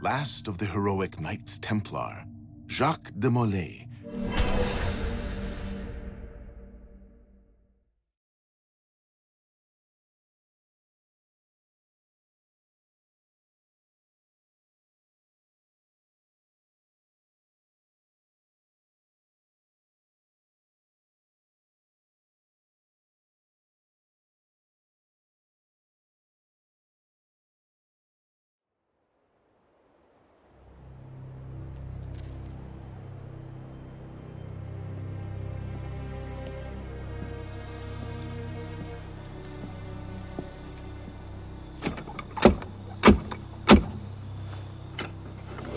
Last of the heroic Knights Templar, Jacques de Molay.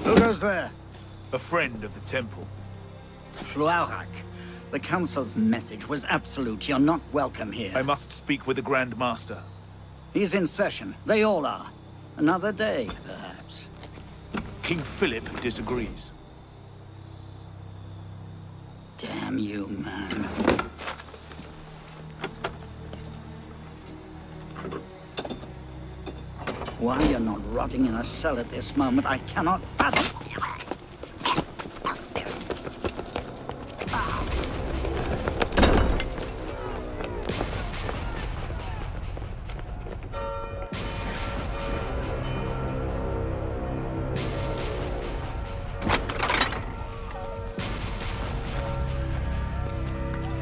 Who goes there? A friend of the temple. Schluaurak. The Council's message was absolute. You're not welcome here. I must speak with the Grand Master. He's in session. They all are. Another day, perhaps. King Philip disagrees. Damn you, man. Why you're not rotting in a cell at this moment, I cannot fathom.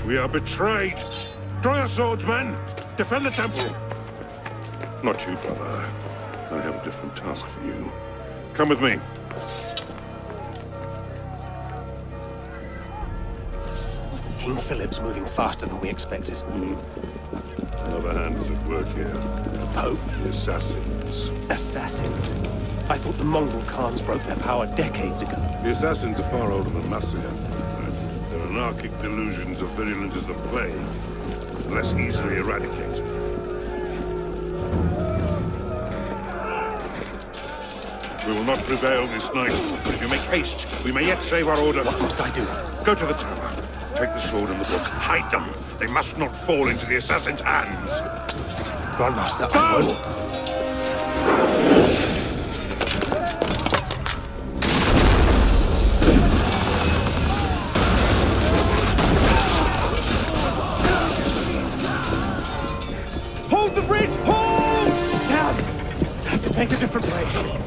We are betrayed. Draw your swords, men. Defend the temple. Not you, brother. I have a different task for you. Come with me. King Philip's moving faster than we expected. Another hand is at work here. The Pope? The assassins. Assassins? I thought the Mongol Khans broke their power decades ago. The assassins are far older than Masyaf, my friend. Their anarchic delusions are virulent as the plague, and less easily eradicated. We will not prevail this night, but if you make haste, we may yet save our order. What must I do? Go to the tower. Take the sword and the book. Hide them. They must not fall into the assassin's hands. Grandmaster, Go! Hold the bridge! Hold! Damn! I have to take a different way.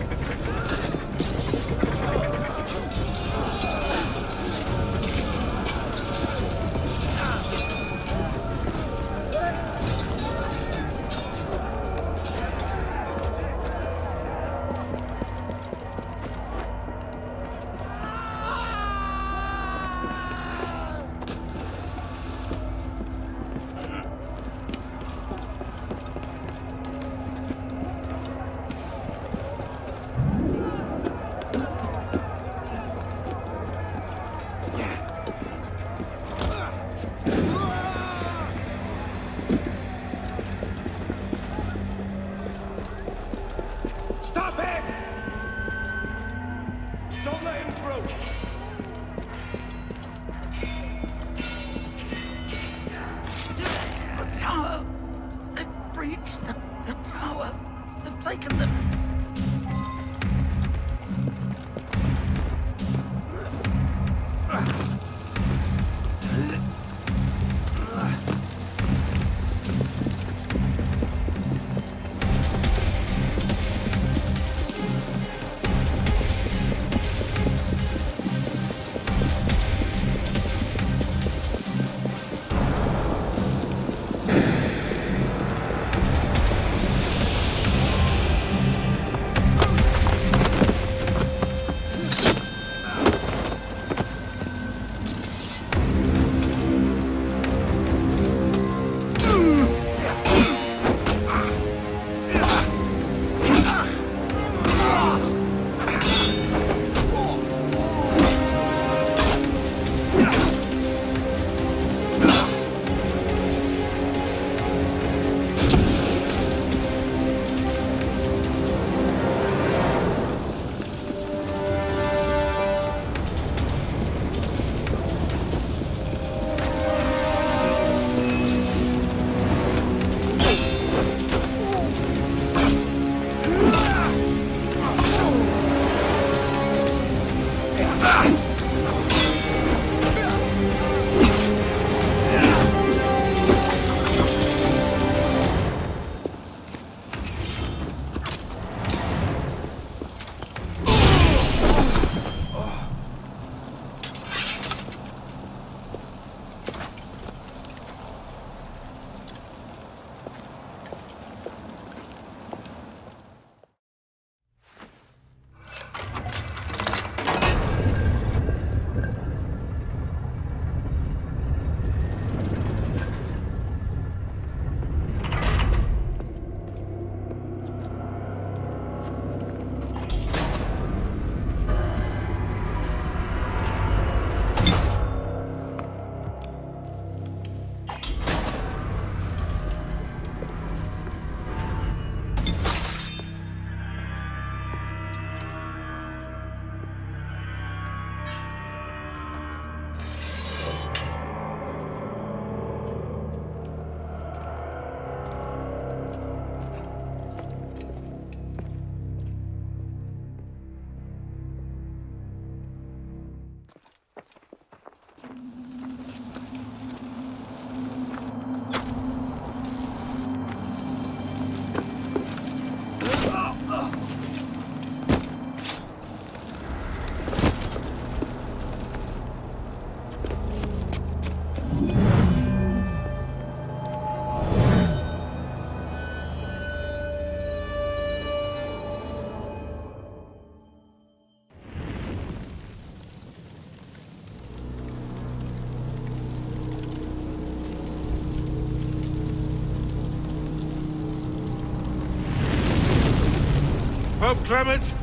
Pope Clement,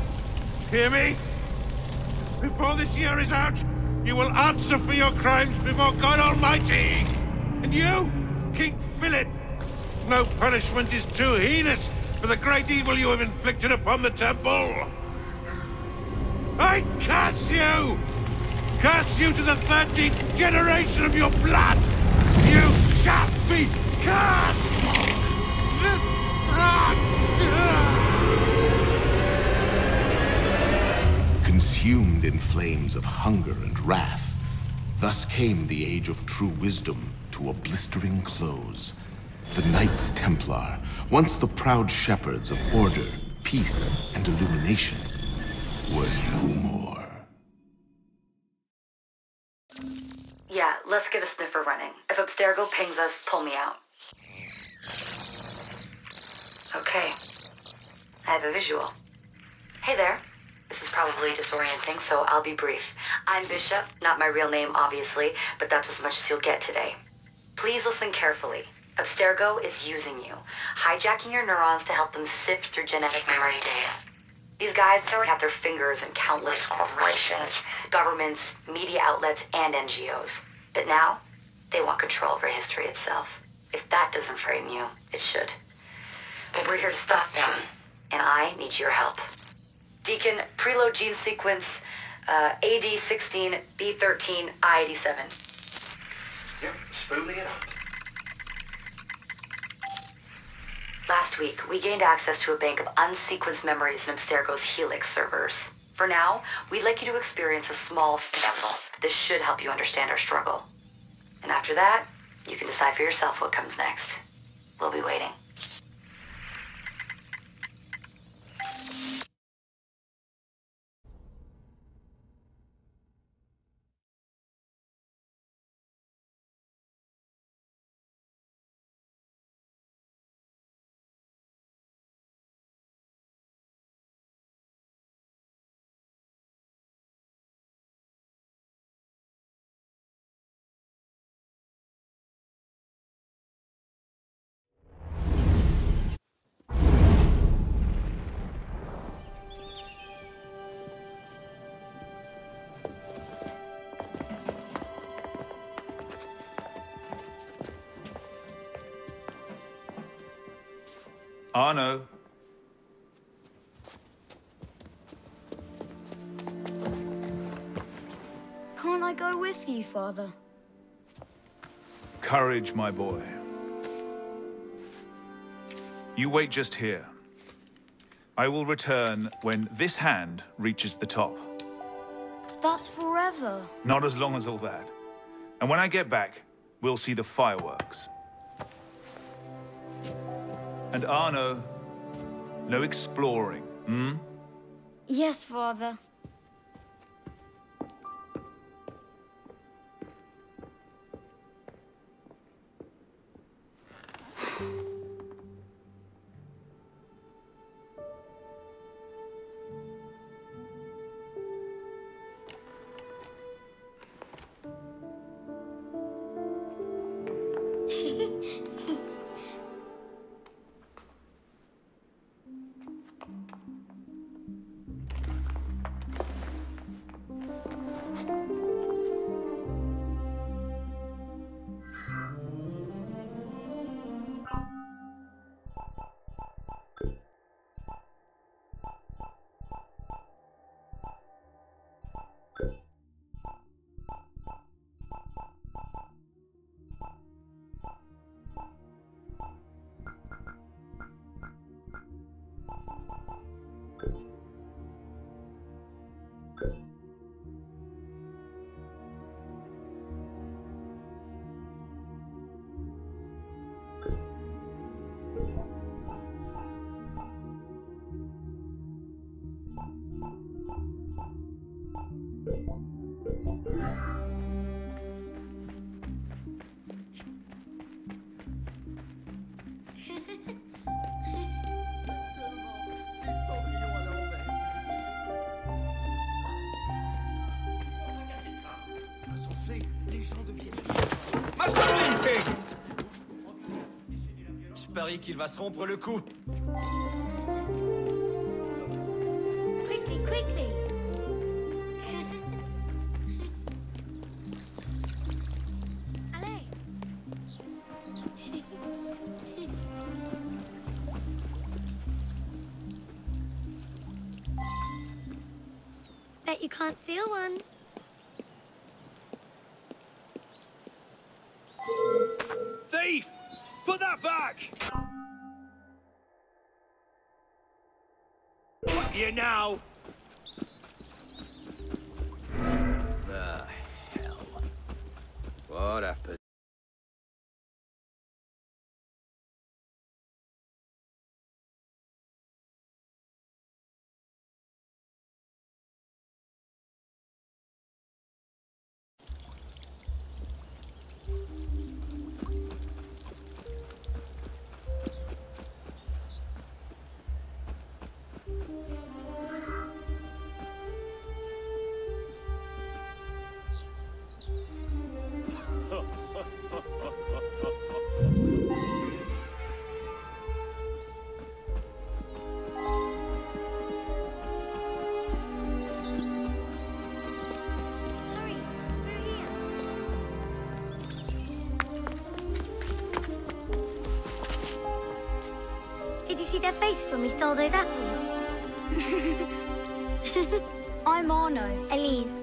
hear me? Before this year is out, you will answer for your crimes before God Almighty! And you, King Philip, no punishment is too heinous for the great evil you have inflicted upon the temple! I curse you! Curse you to the 13th generation of your blood! You shall be cursed! Consumed in flames of hunger and wrath, thus came the age of true wisdom to a blistering close. The Knights Templar, once the proud shepherds of order, peace, and illumination, were no more. Yeah, let's get a sniffer running. If Abstergo pings us, pull me out. Okay. I have a visual. Hey there. This is probably disorienting, so I'll be brief. I'm Bishop, not my real name, obviously, but that's as much as you'll get today. Please listen carefully. Abstergo is using you, hijacking your neurons to help them sift through genetic memory data. These guys have their fingers in countless corporations, governments, media outlets, and NGOs. But now, they want control over history itself. If that doesn't frighten you, it should. But we're here to stop them, and I need your help. Deacon, preload gene sequence, AD16, B13, I87. Yep, spooling it up. Last week, we gained access to a bank of unsequenced memories in Abstergo's Helix servers. For now, we'd like you to experience a small sample. This should help you understand our struggle. And after that, you can decide for yourself what comes next. We'll be waiting. Arno. Can't I go with you, Father? Courage, my boy. You wait just here. I will return when this hand reaches the top. That's forever. Not as long as all that. And when I get back, we'll see the fireworks. And Arno, no exploring, hmm? Yes, Father. Je parie qu'il va se rompre le cou. quickly. Allez. Bet you can't steal one. Thief! Put that back! What do you now? The hell? What happened? Hurry, we're here. Did you see their faces when we stole those apples? I'm Arno. Elise.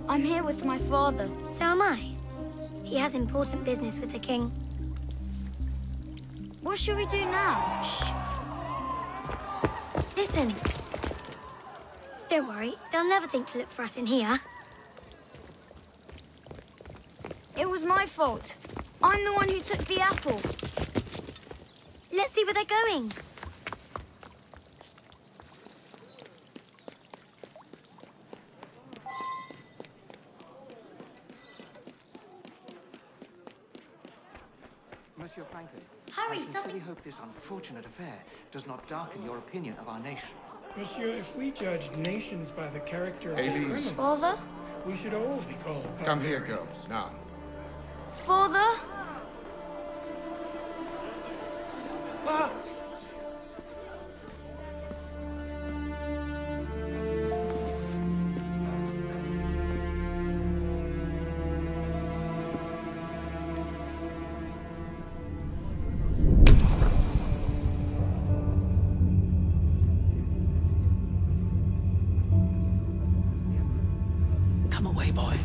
I'm here with my father. So am I. He has important business with the king. What should we do now? Shh. Listen. Don't worry, they'll never think to look for us in here. It was my fault. I'm the one who took the apple. Let's see where they're going. Monsieur Franklin, Hurry, I sincerely something... hope this unfortunate affair does not darken your opinion of our nation. Monsieur, if we judge nations by the character of Elise. their criminals, Father? we should all be called Come here, girls, now. Father? Come away, boy.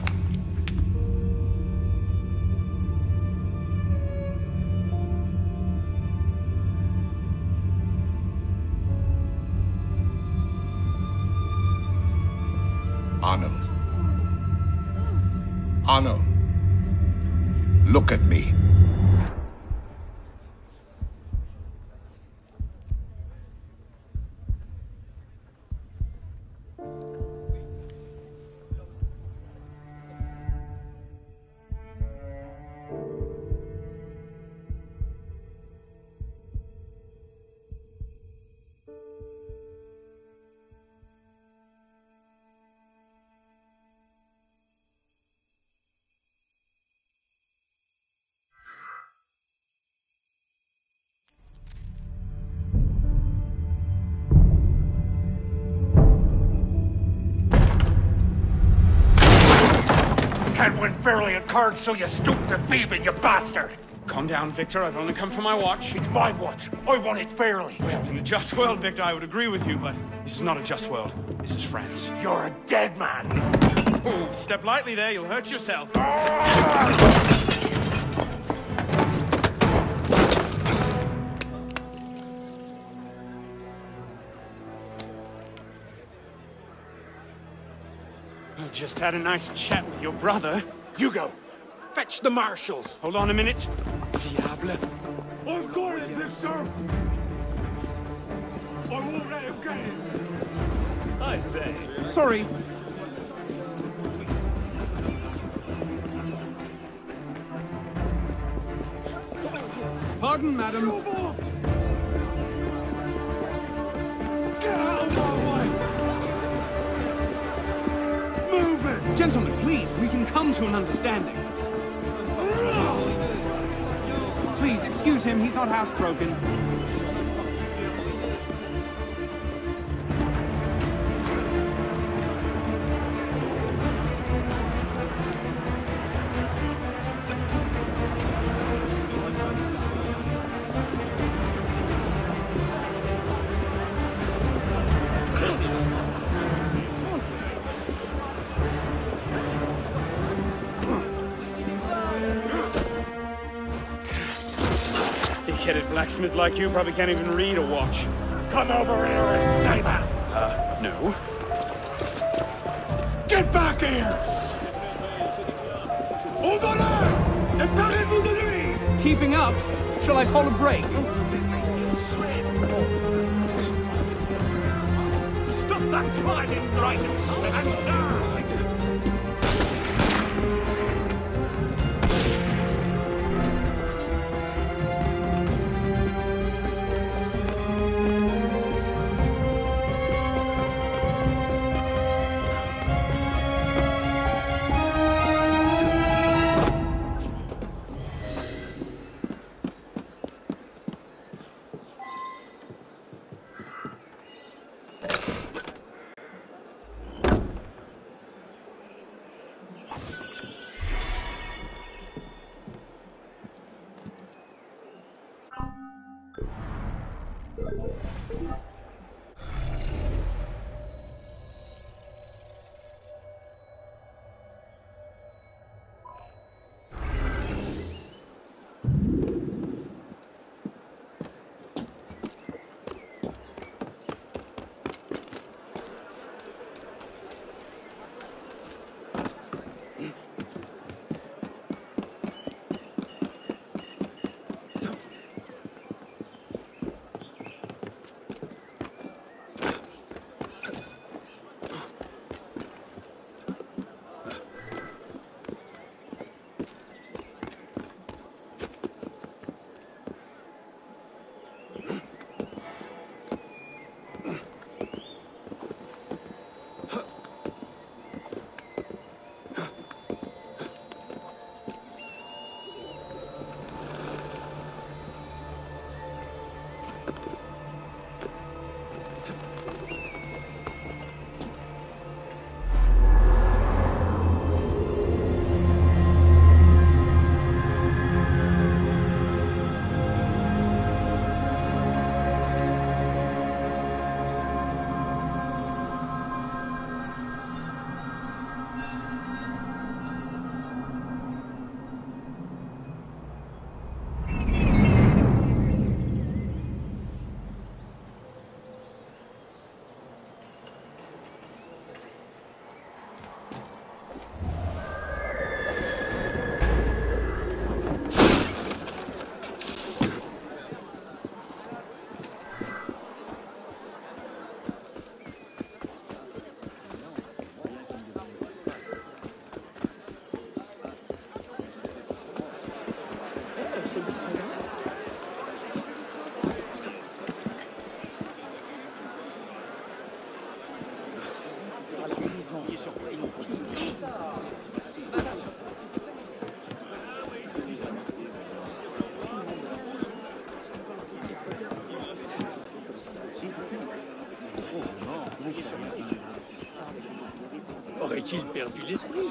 Arno. Arno. Look at me. Can't win fairly at cards, so you stoop to thieving, you bastard! Calm down, Victor. I've only come for my watch. It's my watch. I want it fairly. Well, in a just world, Victor, I would agree with you, but this is not a just world. This is France. You're a dead man. Oh, step lightly there. You'll hurt yourself. I just had a nice chat with your brother. You go. Fetch the marshals. Hold on a minute. Diable. I've got it, Victor. I won't let him get it. I say. Sorry. Pardon, madam. Get out of my way. Move it. Gentlemen, please, we can come to an understanding. Please, excuse him, he's not housebroken. Thick-headed blacksmith like you probably can't even read or watch. Come over here and say that! No. Get back here! Over there! Estarez-vous de lui! Keeping up? Shall I call a break? Stop that climbing right and die! Aurait-il perdu l'esprit?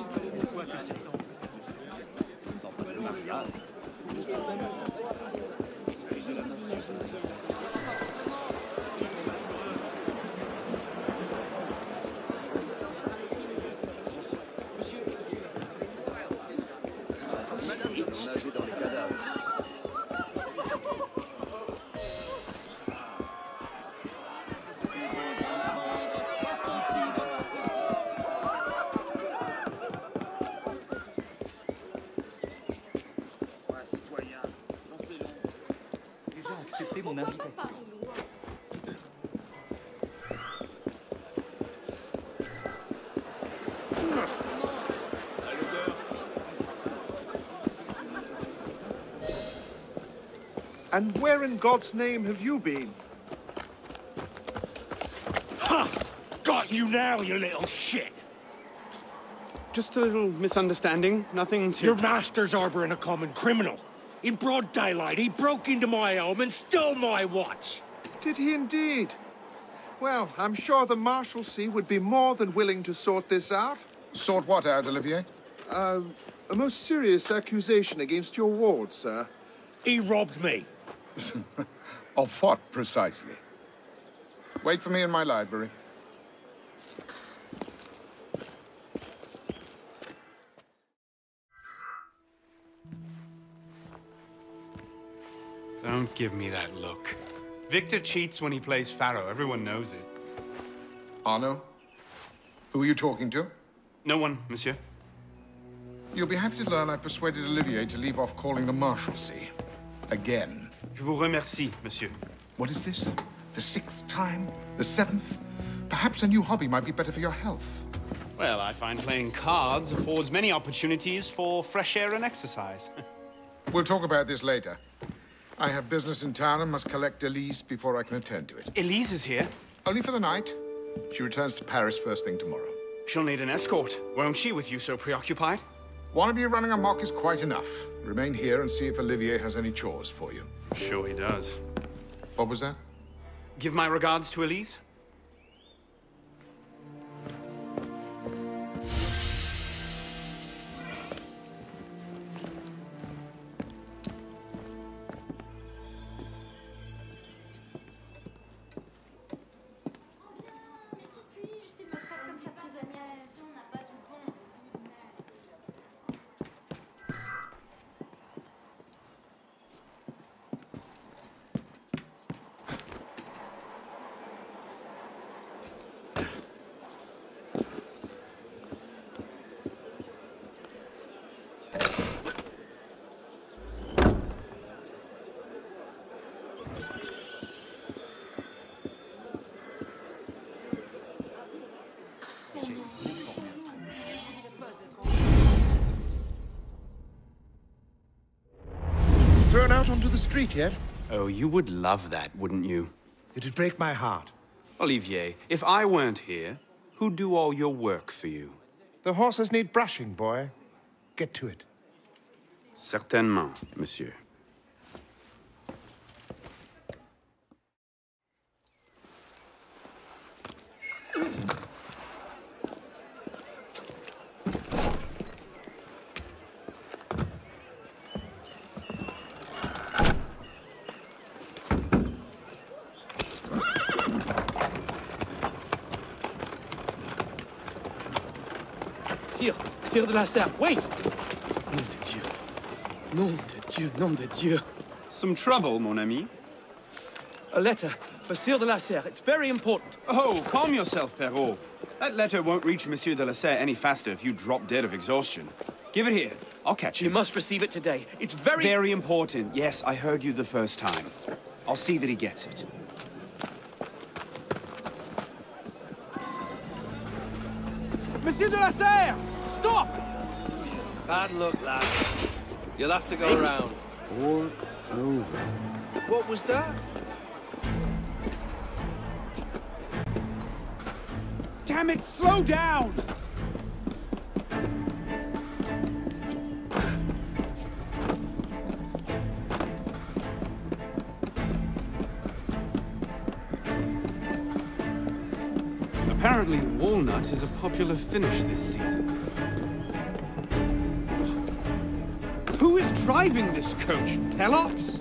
Acceptez mon invitation. And where in God's name have you been? Ha! Got you now, you little shit! Just a little misunderstanding, nothing to... Your master's harboring a common criminal. In broad daylight, he broke into my home and stole my watch. Did he indeed? Well, I'm sure the Marshalsea would be more than willing to sort this out. Sort what out, Olivier? A most serious accusation against your ward, sir. He robbed me. Of what, precisely? Wait for me in my library. Don't give me that look. Victor cheats when he plays Pharaoh. Everyone knows it. Arno? Who are you talking to? No one, monsieur. You'll be happy to learn I persuaded Olivier to leave off calling the Marshalsea. Again. Je vous remercie, monsieur. What is this? The 6th time? The 7th? Perhaps a new hobby might be better for your health. Well, I find playing cards affords many opportunities for fresh air and exercise. We'll talk about this later. I have business in town and must collect Elise before I can attend to it. Elise is here? Only for the night. She returns to Paris first thing tomorrow. She'll need an escort, won't she, with you so preoccupied? One of you running amok is quite enough. Remain here and see if Olivier has any chores for you. Sure he does. What was that? Give my regards to Elise. Thrown out onto the street yet? Oh, you would love that, wouldn't you? It'd break my heart. Olivier, if I weren't here, who'd do all your work for you? The horses need brushing, boy. Get to it. Certainement, monsieur. Sire de la Serre, wait! Nom de Dieu. Nom de Dieu, nom de Dieu. Some trouble, mon ami? A letter for Sire de la Serre. It's very important. Oh, calm yourself, Perrault. That letter won't reach Monsieur de la Serre any faster if you drop dead of exhaustion. Give it here. I'll catch you. You must receive it today. It's very... Very important. Yes, I heard you the first time. I'll see that he gets it. Monsieur de la Serre! Stop! Bad luck, lad. You'll have to go around. All over. What was that? Damn it, slow down! Apparently, walnut is a popular finish this season. Who is driving this coach? Pelops?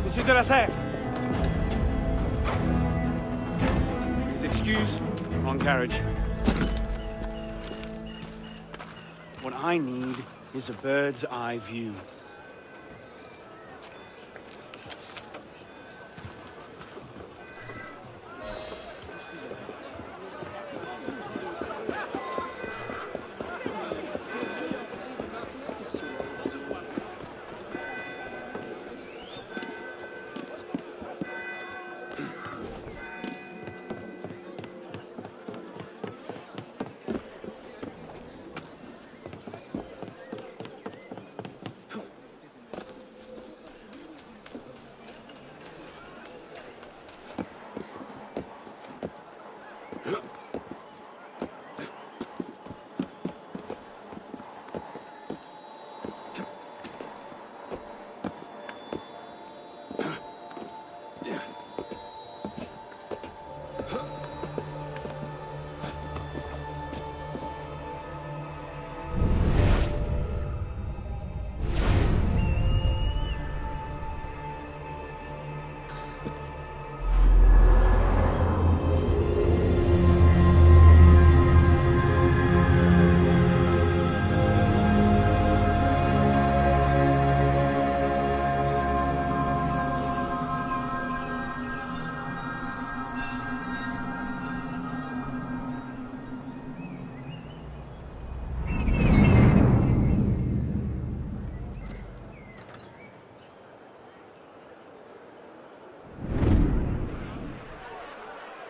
Monsieur de la Serre! His excuse, wrong carriage. What I need is a bird's eye view.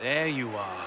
There you are.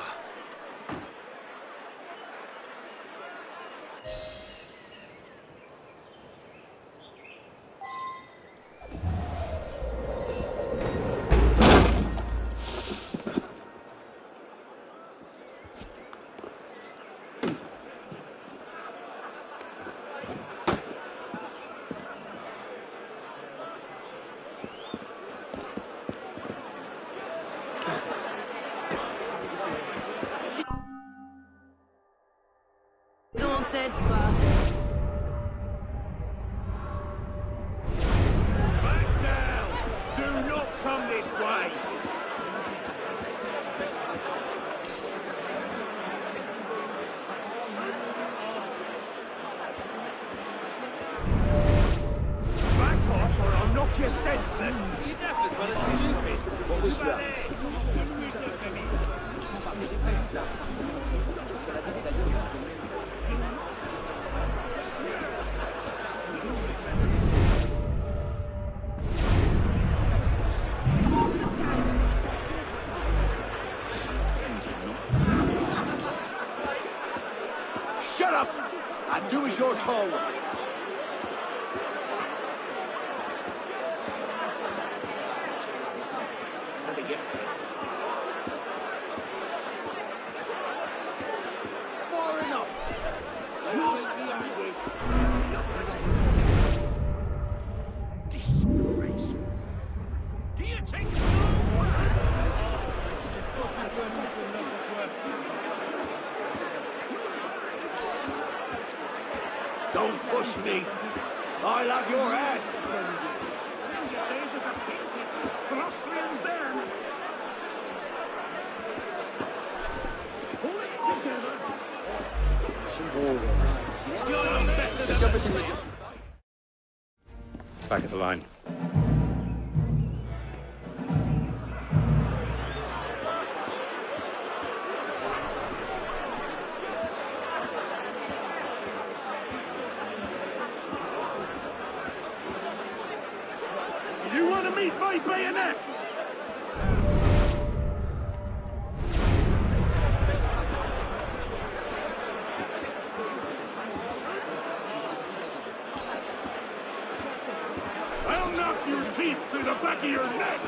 Back down! Do not come this way! Back off or I'll knock you senseless! You're deaf as well as stupid. What was that? Shut up! And do as you're told. Far enough! Just behind it! Disgrace! Do you take Don't push me. I'll have your head. Back at the line. You want to meet my bayonet? I'll knock your teeth through the back of your neck!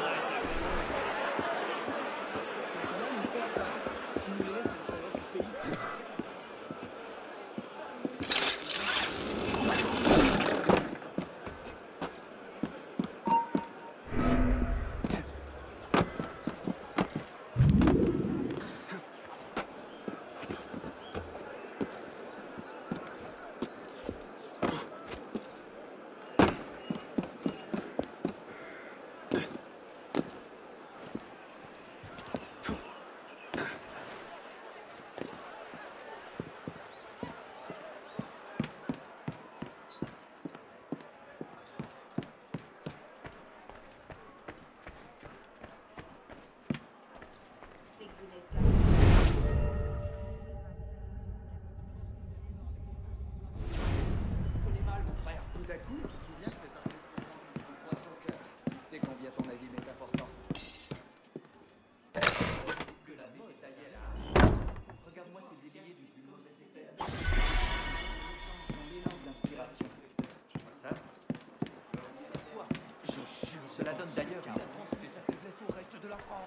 Cela donne d'ailleurs une avance de sa faiblesse au reste de la France.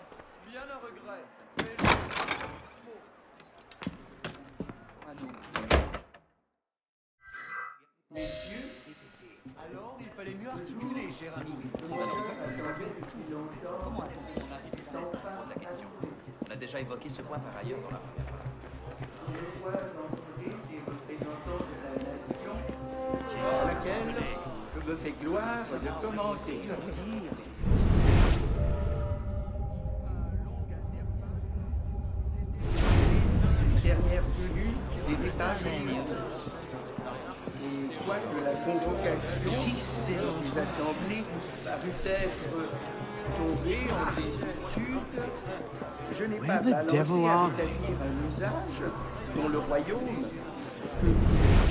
Bien un regret, Messieurs, alors il fallait mieux articuler, cher ami. Comment a-t-on arrivé là? Ça pose la question. On a déjà évoqué ce point par ailleurs dans la première partie. Laquelle je me fais gloire de commenter. Dernière tenue des États généraux. Et quoique la convocation de ces assemblées parut être tombée en désuétude, je n'ai pas balancé à établir un usage dont le royaume peut tirer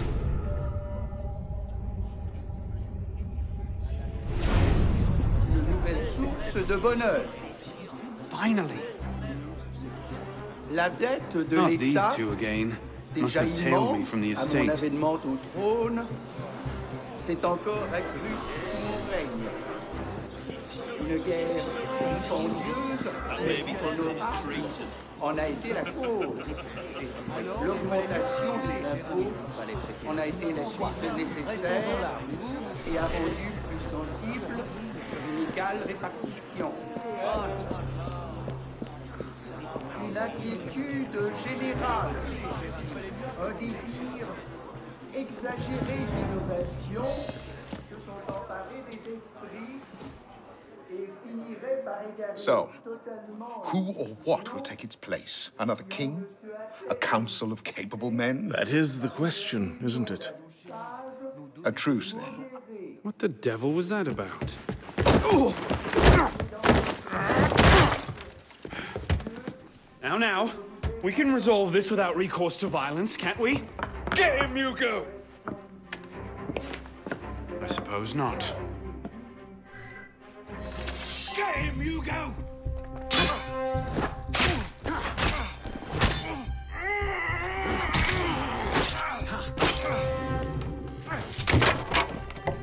une nouvelle source de bonheur. Finally. La dette de Not these l'État, two again. Must déjà have tailed me immense from the à mon estate. avènement au trône, s'est encore accrue sous mon règne. Une guerre dispendieuse mais honorable en a été la cause. L'augmentation des impôts en a été la suite nécessaire et a rendu plus sensible l'inégale répartition. Une inquiétude générale, un désir exagéré d'innovation se sont emparés des esprits et finiraient par égarer So, totalement. who or what will take its place? Another king? A council of capable men? That is the question, isn't it? A truce, then. What the devil was that about? Now, we can resolve this without recourse to violence, can't we? Get him, Hugo! I suppose not. Get him, Hugo!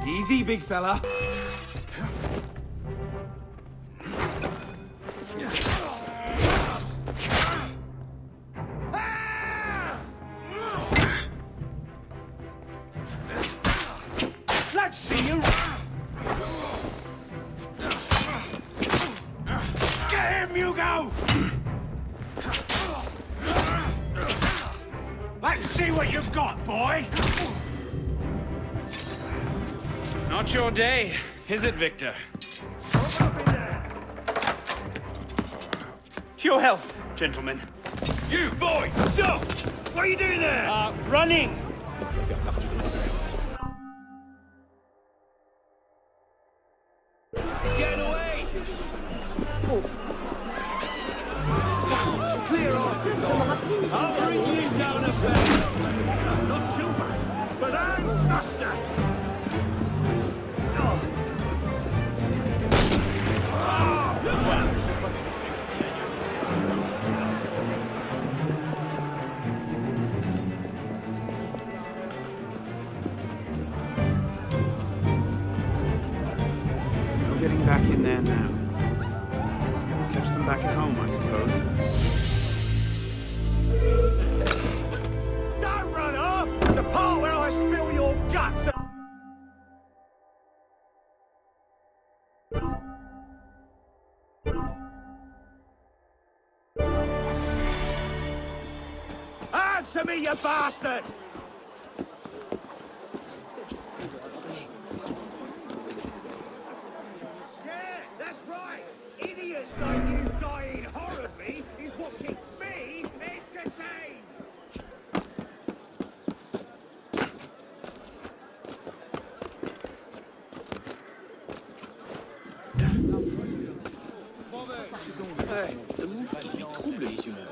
Easy, big fella. Let's see you! Get him, Hugo! Let's see what you've got, boy! Not your day, is it, Victor? To your health, gentlemen. You, boy! So, what are you doing there? Running! He's getting away! Clear off! I'll bring you down a bed! Not too bad, but I'm faster! No getting back in there now. Catch them back at home, I suppose. Don't run off! The part where I spill your guts! Answer me, you bastard! Yeah, that's right! Idiots like you dying horribly is what keeps me entertained! Ouais, demande ce qui lui trouble les humeurs.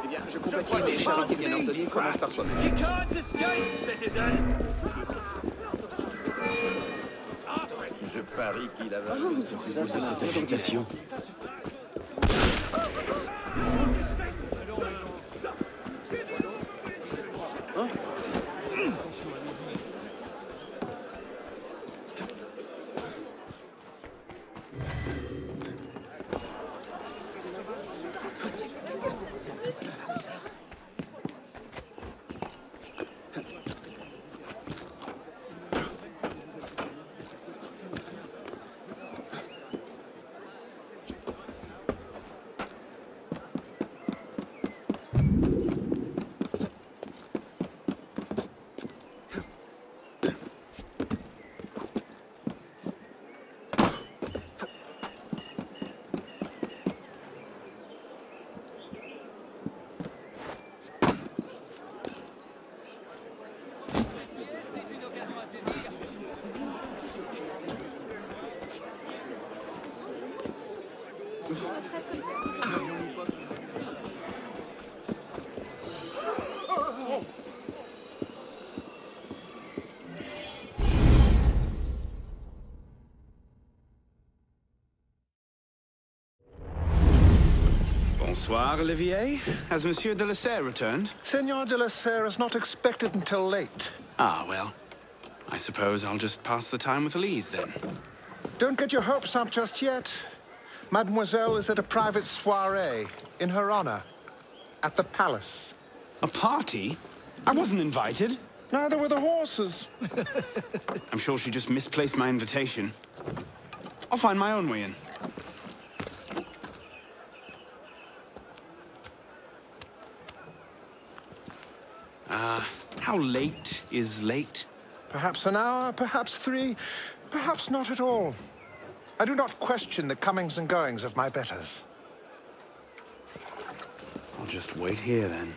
Eh bien, je compatis, mais charité bien ordonnée commence par soi-même. You can't escape, citizen! Je parie qu'il avait... Ça, c'est cette agitation. Bonsoir, Olivier. Has Monsieur de la Serre returned? Senor de la Serre is not expected until late. Ah, well. I suppose I'll just pass the time with Elise, then. Don't get your hopes up just yet. Mademoiselle is at a private soirée in her honor at the palace. A party? I wasn't invited. Neither were the horses. I'm sure she just misplaced my invitation. I'll find my own way in. How late is late? Perhaps an hour, perhaps 3, perhaps not at all. I do not question the comings and goings of my betters. I'll just wait here, then.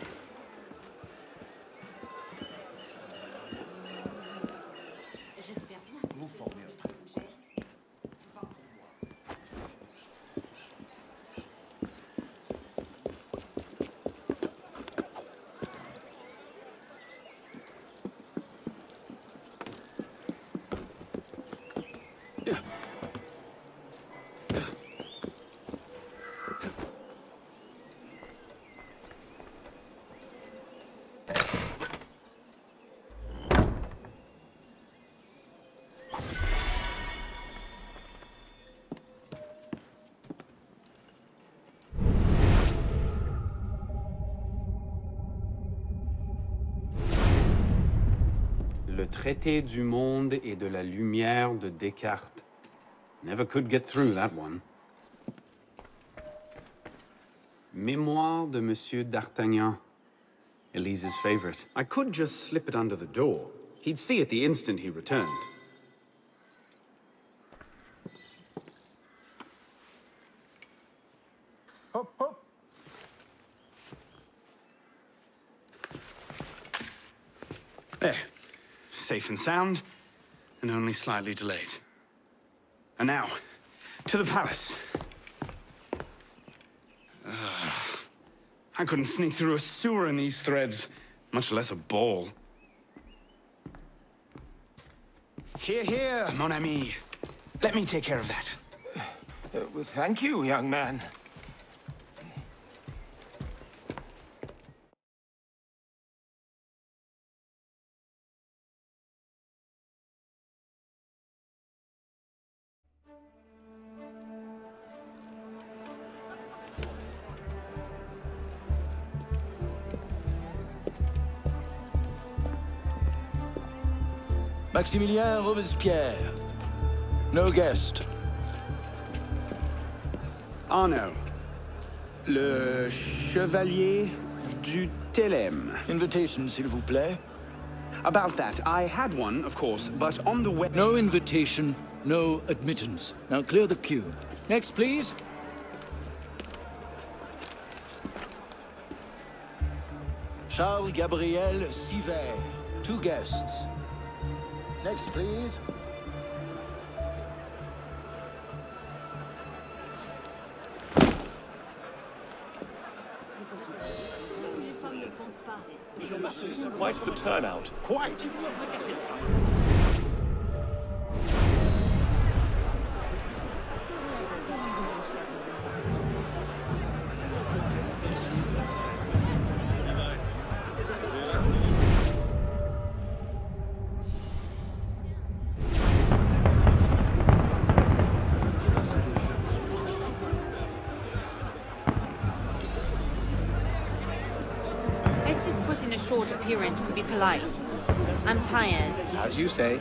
Le traité du monde et de la lumière de Descartes. Never could get through that one. Mémoire de Monsieur d'Artagnan. Elise's favorite. I could just slip it under the door. He'd see it the instant he returned. Hop, hop. There. Safe and sound, and only slightly delayed. And now, to the palace. I couldn't sneak through a sewer in these threads, much less a ball. Here, here, mon ami. Let me take care of that. Well, thank you, young man. Maximilien Robespierre. No guest. Arnaud. Le Chevalier du Télème. Invitation, s'il vous plaît. About that, I had one, of course, but on the way... No invitation, no admittance. Now clear the queue. Next, please. Charles Gabriel Siver. 2 guests. Next, please. Quite the turnout. Quite. short appearance to be polite. I'm tired. As you say.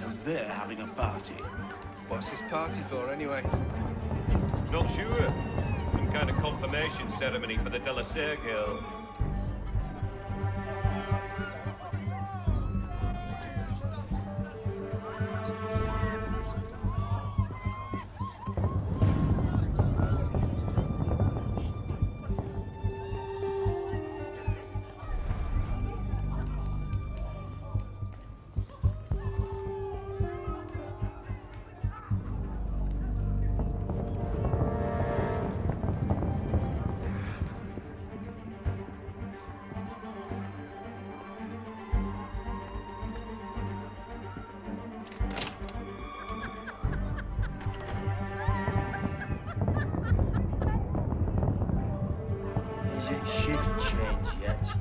And they're having a party. What's this party for, anyway? Not sure. Some kind of confirmation ceremony for the De La Serre girl. Is it shift change yet?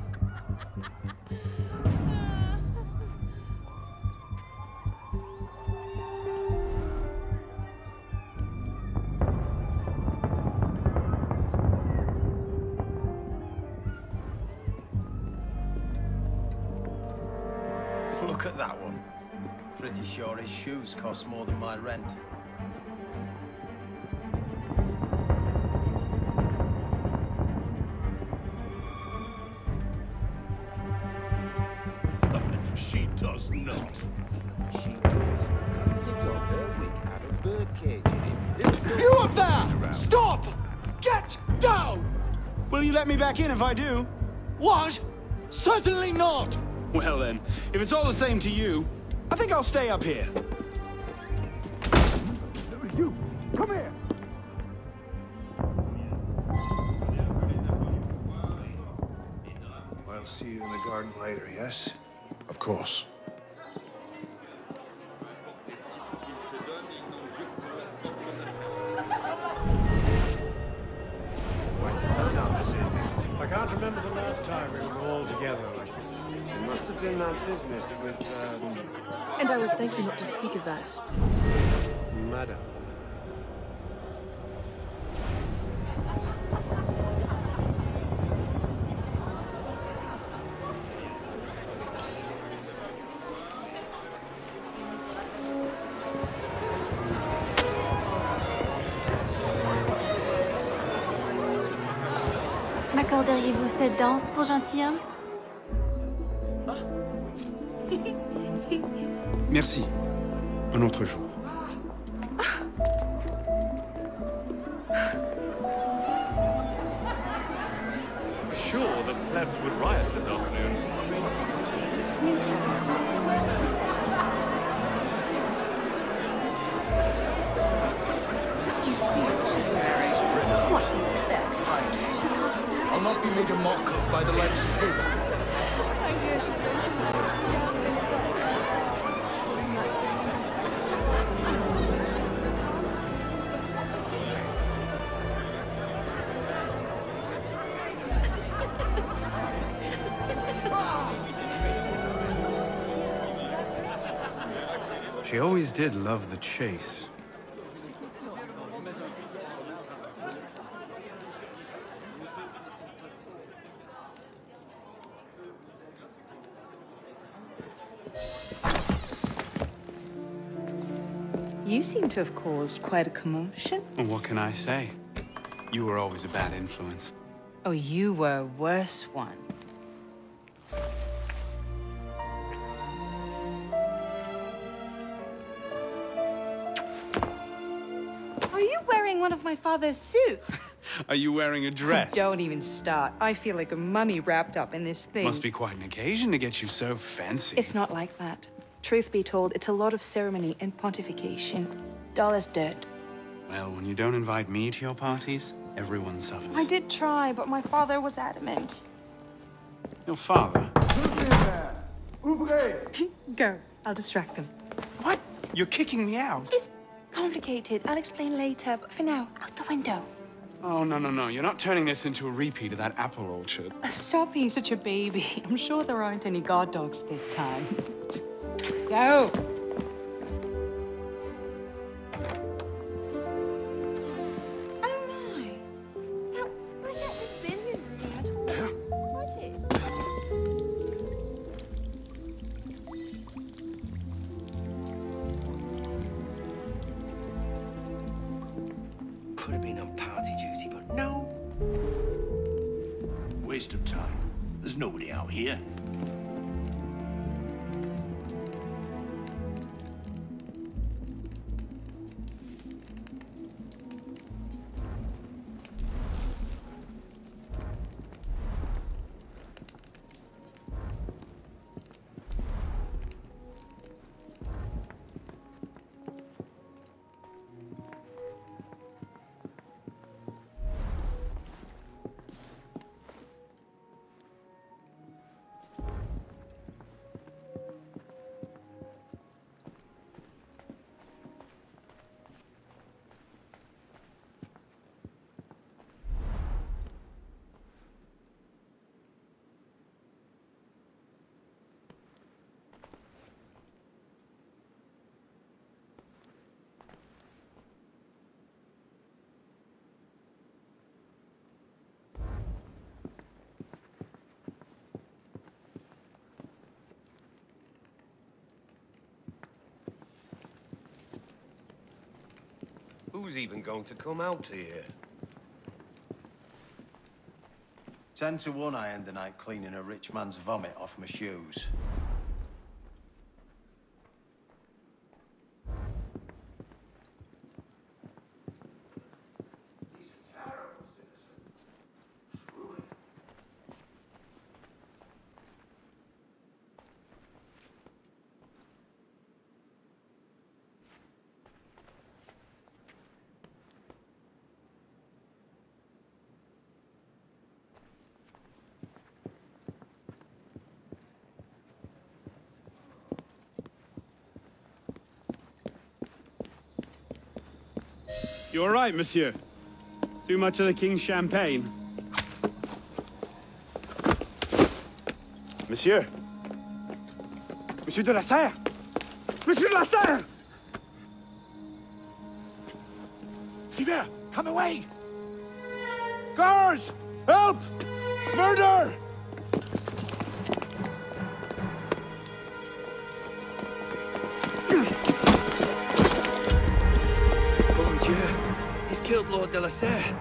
Look at that one. Pretty sure his shoes cost more than my rent. She does not. She does. To got her wig had a birdcage in it. You up there! Stop! Get down! Will you let me back in if I do? What? Certainly not! Well then, if it's all the same to you, I think I'll stay up here. You, come here! I'll see you in the garden later, yes? Of course. I can't remember the last time we were all together like this. It must have been that business with, And I would thank you not to speak of that. Madam. M'accorderiez-vous cette danse pour gentilhomme? Merci. Un autre jour. Sure, the plebs would riot this afternoon. New taxes. You see what she's wearing? What do you expect? She's half savage. I'll not be made a mock of by the likes of you. I hear she's going to She always did love the chase. You seem to have caused quite a commotion. Well, what can I say? You were always a bad influence. Oh, you were a worse one. Are you wearing one of my father's suits? Are you wearing a dress? Don't even start. I feel like a mummy wrapped up in this thing. Must be quite an occasion to get you so fancy. It's not like that. Truth be told, it's a lot of ceremony and pontification. Dull as dirt. Well, when you don't invite me to your parties, everyone suffers. I did try, but my father was adamant. Your father? Go. I'll distract them. What? You're kicking me out? It's complicated. I'll explain later, but for now, out the window. Oh, no, no, no. You're not turning this into a repeat of that apple orchard. Stop being such a baby. I'm sure there aren't any guard dogs this time. Go! Could have been on party duty, but no. Waste of time. There's nobody out here. Who's even going to come out here? 10 to 1 I end the night cleaning a rich man's vomit off my shoes. You all right, monsieur? Too much of the king's champagne? Monsieur? Monsieur de la Serre? Monsieur de la Serre! Siver, come away! Guards! Help! Murder! Mon Dieu, he's killed Lord de la Serre.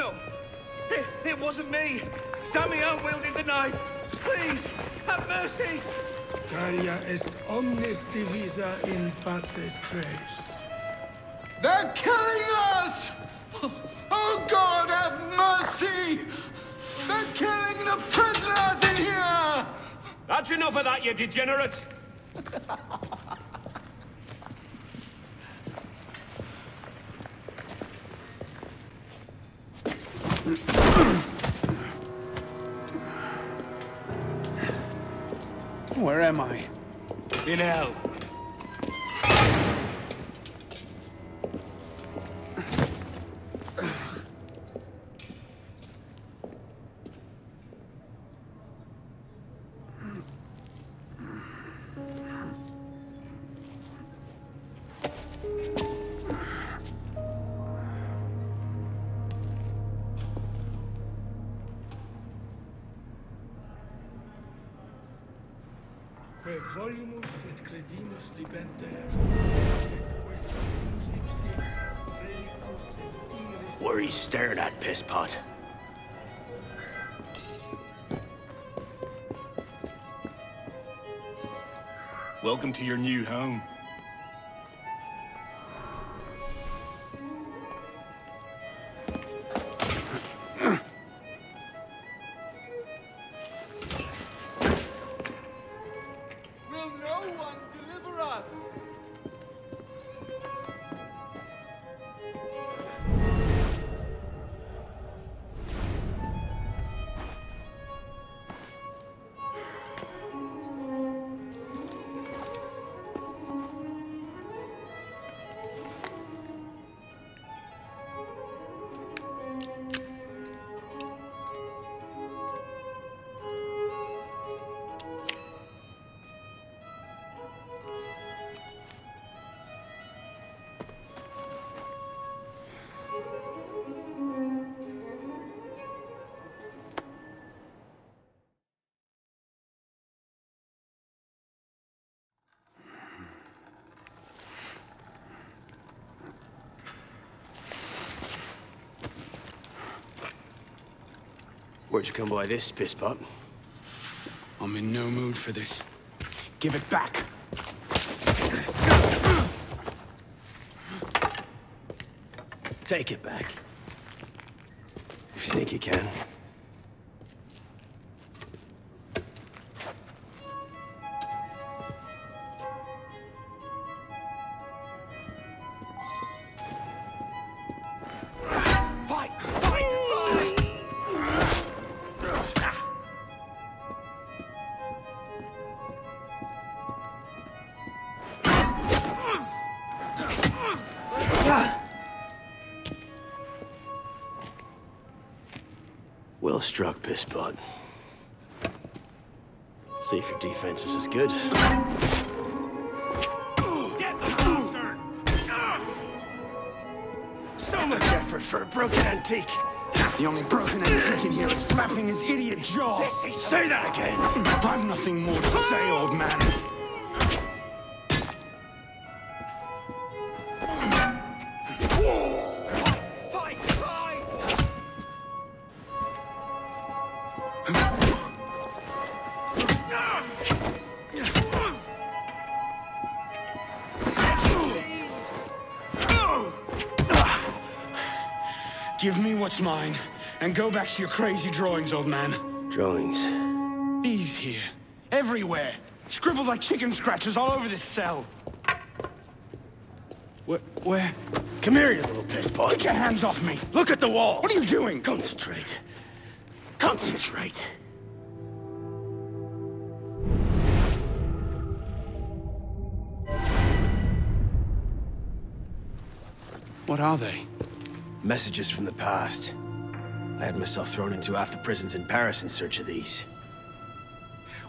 No! It wasn't me! Damian wielded the knife! Please, have mercy! Gaia est omnis divisa in partes tres. They're killing us! Oh God, have mercy! They're killing the prisoners in here! That's enough of that, you degenerate! Where am I? In hell. Que volumus et credimus libenter, et quesamus ipsi relicus sentiris... What are you staring at, pisspot? Welcome to your new home. Will no one deliver us? Where'd you come by this, pisspot? I'm in no mood for this. Give it back. Take it back. If you think you can. Fight! Fight! Fight! Well struck, pisspot. See if your defense is as good. Get the bastard! So much effort for a broken antique. The only broken antique in here is flapping his idiot jaw. Say that again! I've nothing more to say, old man. Fight! Fight! Give me what's mine, and go back to your crazy drawings, old man. Drawings? These here. Everywhere. Scribbled like chicken scratches all over this cell. Where? Come here, you little pisspot. Get your hands off me! Look at the wall! What are you doing? Concentrate. Concentrate. What are they? Messages from the past. I had myself thrown into half the prisons in Paris in search of these.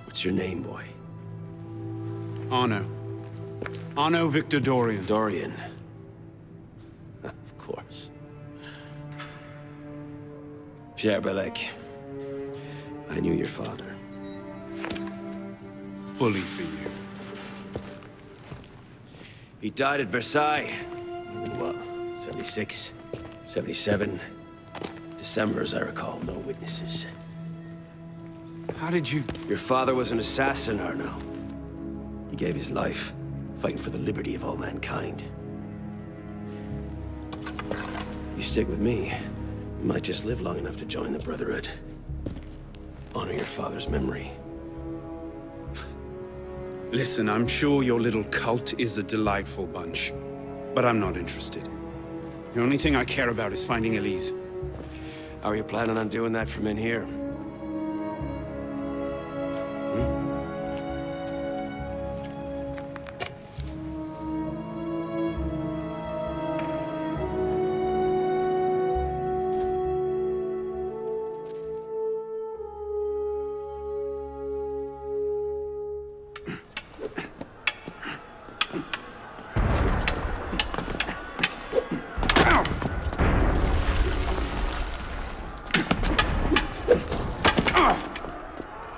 What's your name, boy? Arno. Arno Victor Dorian. Dorian. Of course. Pierre Belec. I knew your father. Bully for you. He died at Versailles. In what? 76? 77? December, as I recall, no witnesses. How did you... Your father was an assassin, Arno. He gave his life, fighting for the liberty of all mankind. You stick with me, you might just live long enough to join the Brotherhood. Honor your father's memory. Listen, I'm sure your little cult is a delightful bunch, but I'm not interested. The only thing I care about is finding Elise. How are you planning on doing that from in here?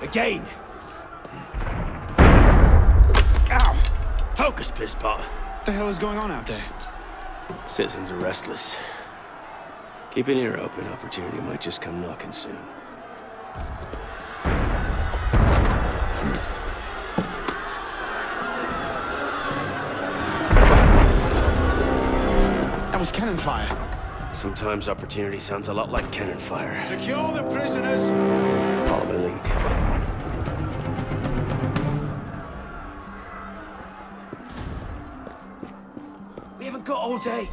Again! Ow! Focus, pisspot! What the hell is going on out there? Citizens are restless. Keep an ear open. Opportunity might just come knocking soon. That was cannon fire. Sometimes opportunity sounds a lot like cannon fire. Secure the prisoners! Follow my lead. We haven't got all day.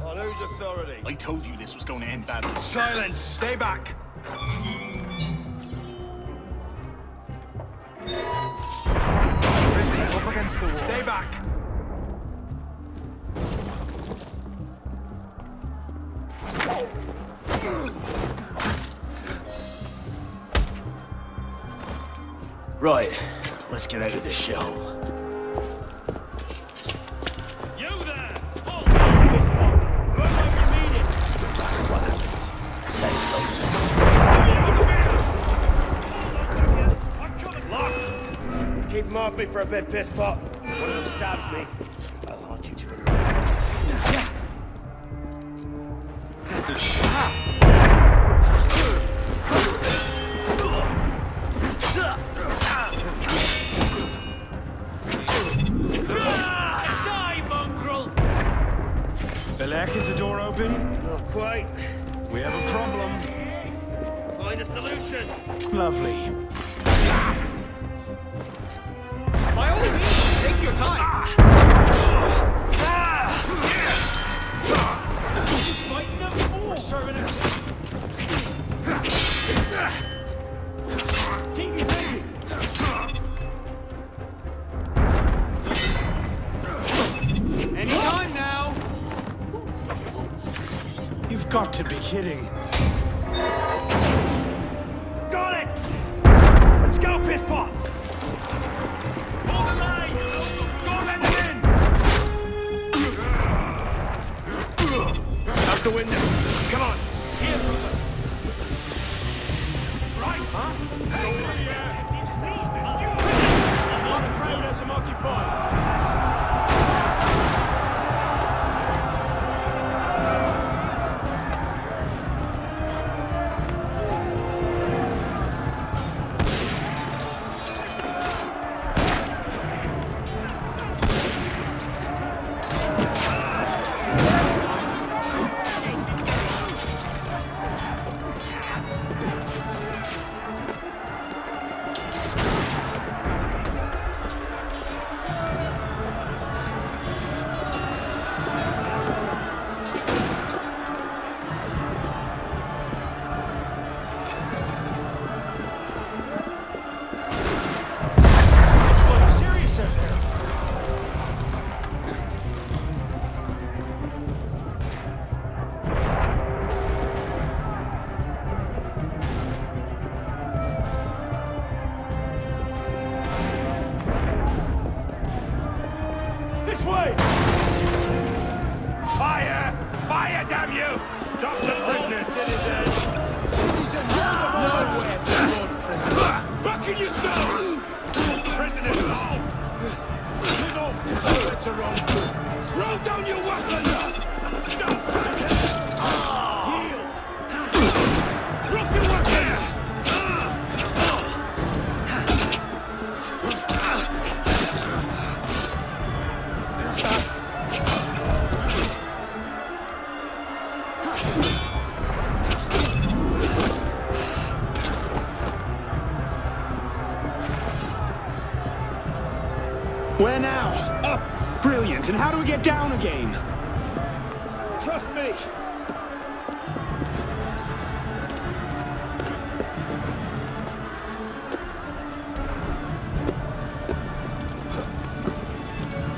On whose authority? I told you this was going to end badly. Silence! Stay back! Prisoner, up against the wall. Stay back! Right, let's get out of this shithole. Keep them off me for a bit, pisspot. One of them stabs me, I'll haunt you to it. Die, mongrel! Belek, is the door open? Not quite. We have a problem. Find a solution. Lovely. By all means, take your time! Fighting got to be kidding. Got it! Let's go, piss pot! Hold the line! Don't let them in! Out the window. Come on. Here, brother. Right, huh? Hey, all the crowd has them occupied. This way! Fire! Fire, damn you! Stop the prisoners, citizens! Nowhere to hold prisoners. Back in yourselves! Prisoners, halt! Live on, veteran. Throw down your weapons! Stop! Yield. Drop your weapons! Where now? Up! Brilliant. And how do we get down again? Trust me!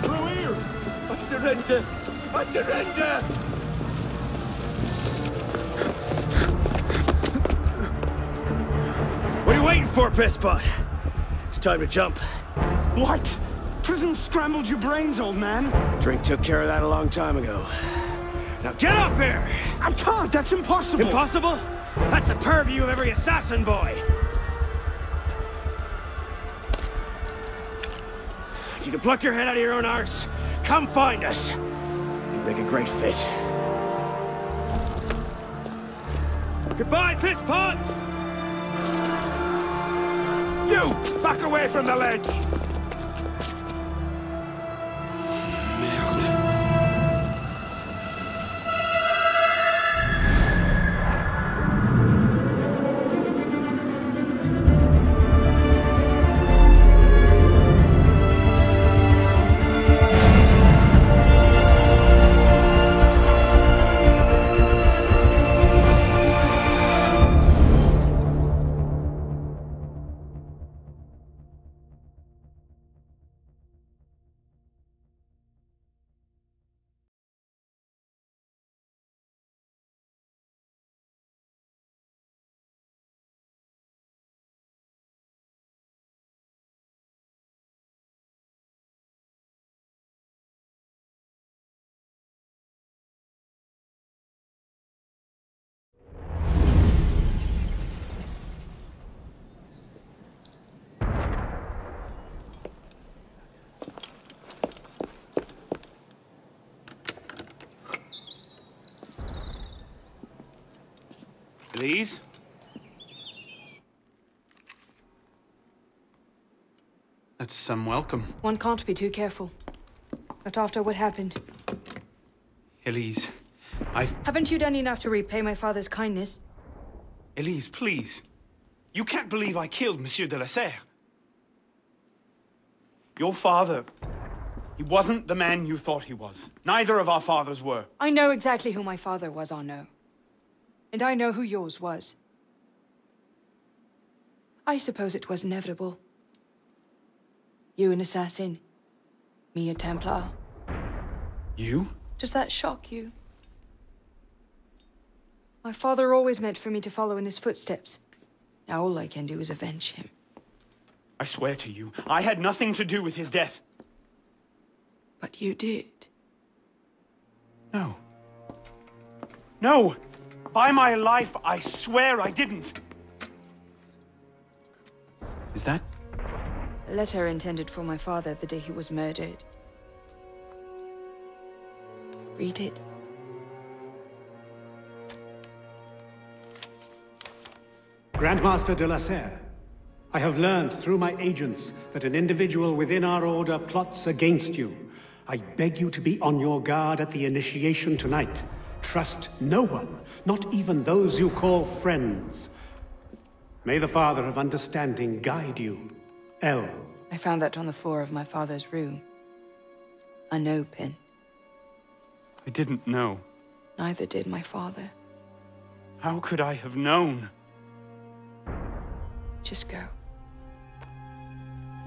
Through here! I surrender! I surrender! What are you waiting for, pisspot? It's time to jump. What? Prison scrambled your brains, old man. Drink took care of that a long time ago. Now get up here! I can't, that's impossible. Impossible? That's the purview of every assassin boy. If you can pluck your head out of your own arse, come find us. You'd make a great fit. Goodbye, pisspot! You! Back away from the ledge! Please? That's some welcome. One can't be too careful. Not after what happened. Elise, Haven't you done enough to repay my father's kindness? Elise, please. You can't believe I killed Monsieur de la Serre. Your father... he wasn't the man you thought he was. Neither of our fathers were. I know exactly who my father was, Arnaud. And I know who yours was. I suppose it was inevitable. You an assassin, me a Templar. You? Does that shock you? My father always meant for me to follow in his footsteps. Now all I can do is avenge him. I swear to you, I had nothing to do with his death. But you did. No. No! By my life, I swear I didn't! Is that? A letter intended for my father the day he was murdered. Read it. Grandmaster de la Serre, I have learned through my agents that an individual within our order plots against you. I beg you to be on your guard at the initiation tonight. Trust no one, not even those you call friends. May the Father of Understanding guide you. L. I found that on the floor of my father's room. A no pin. I didn't know. Neither did my father. How could I have known? Just go.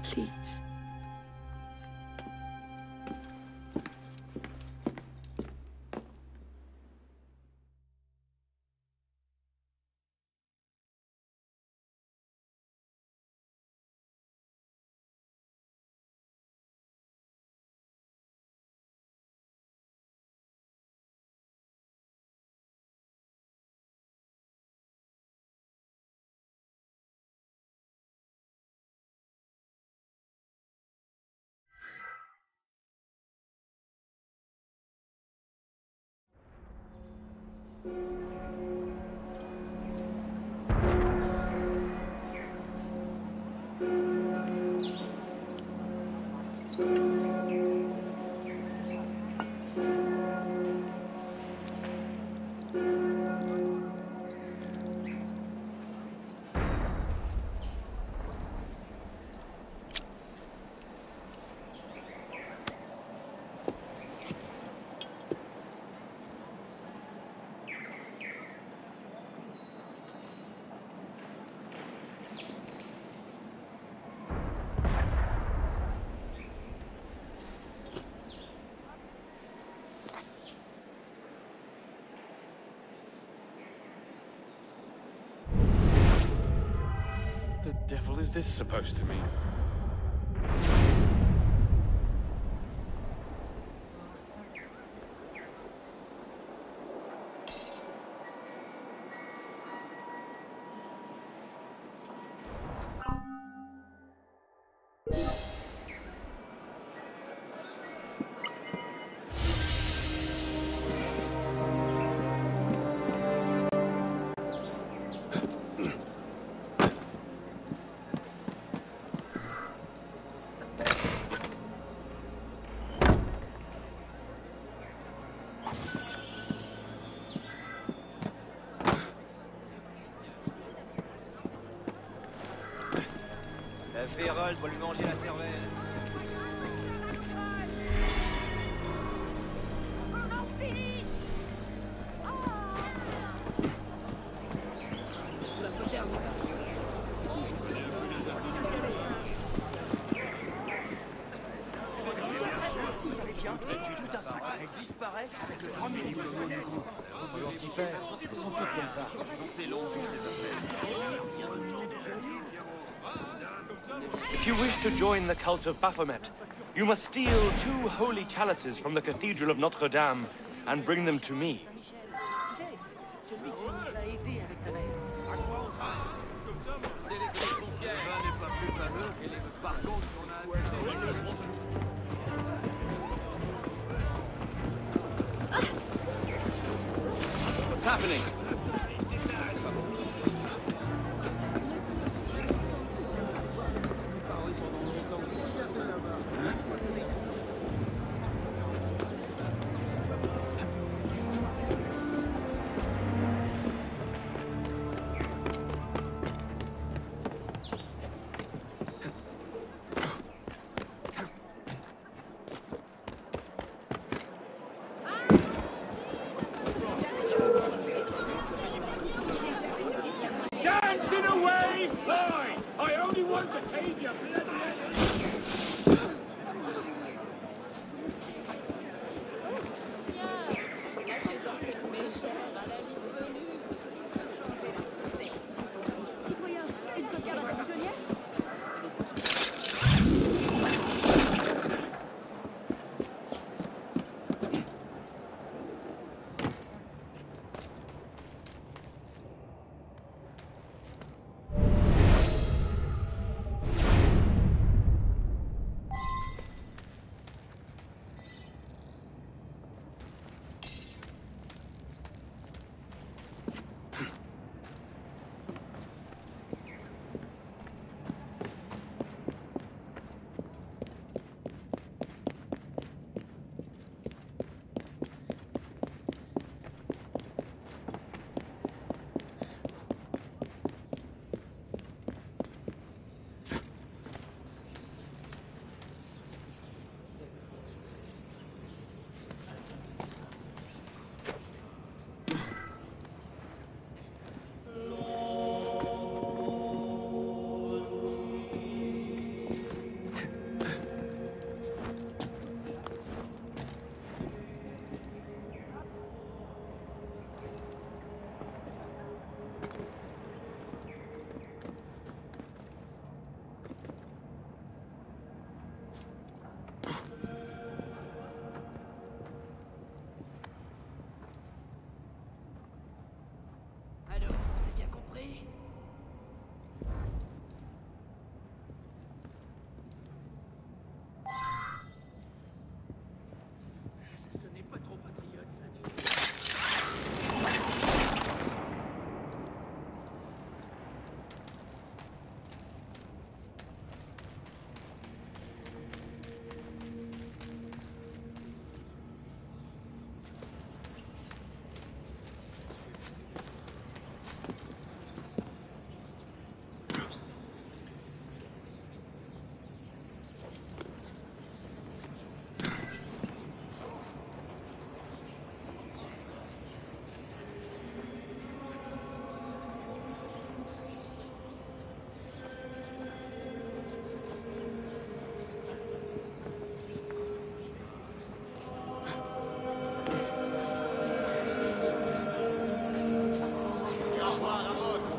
Please. The devil is this supposed to mean? Férold va lui manger la cervelle. Elle disparaît avec le premier du coup. On peut leur y faire. Ils sont tous comme ça. C'est long sur ces affaires. If you wish to join the cult of Baphomet, you must steal 2 holy chalices from the Cathedral of Notre Dame and bring them to me. What's happening?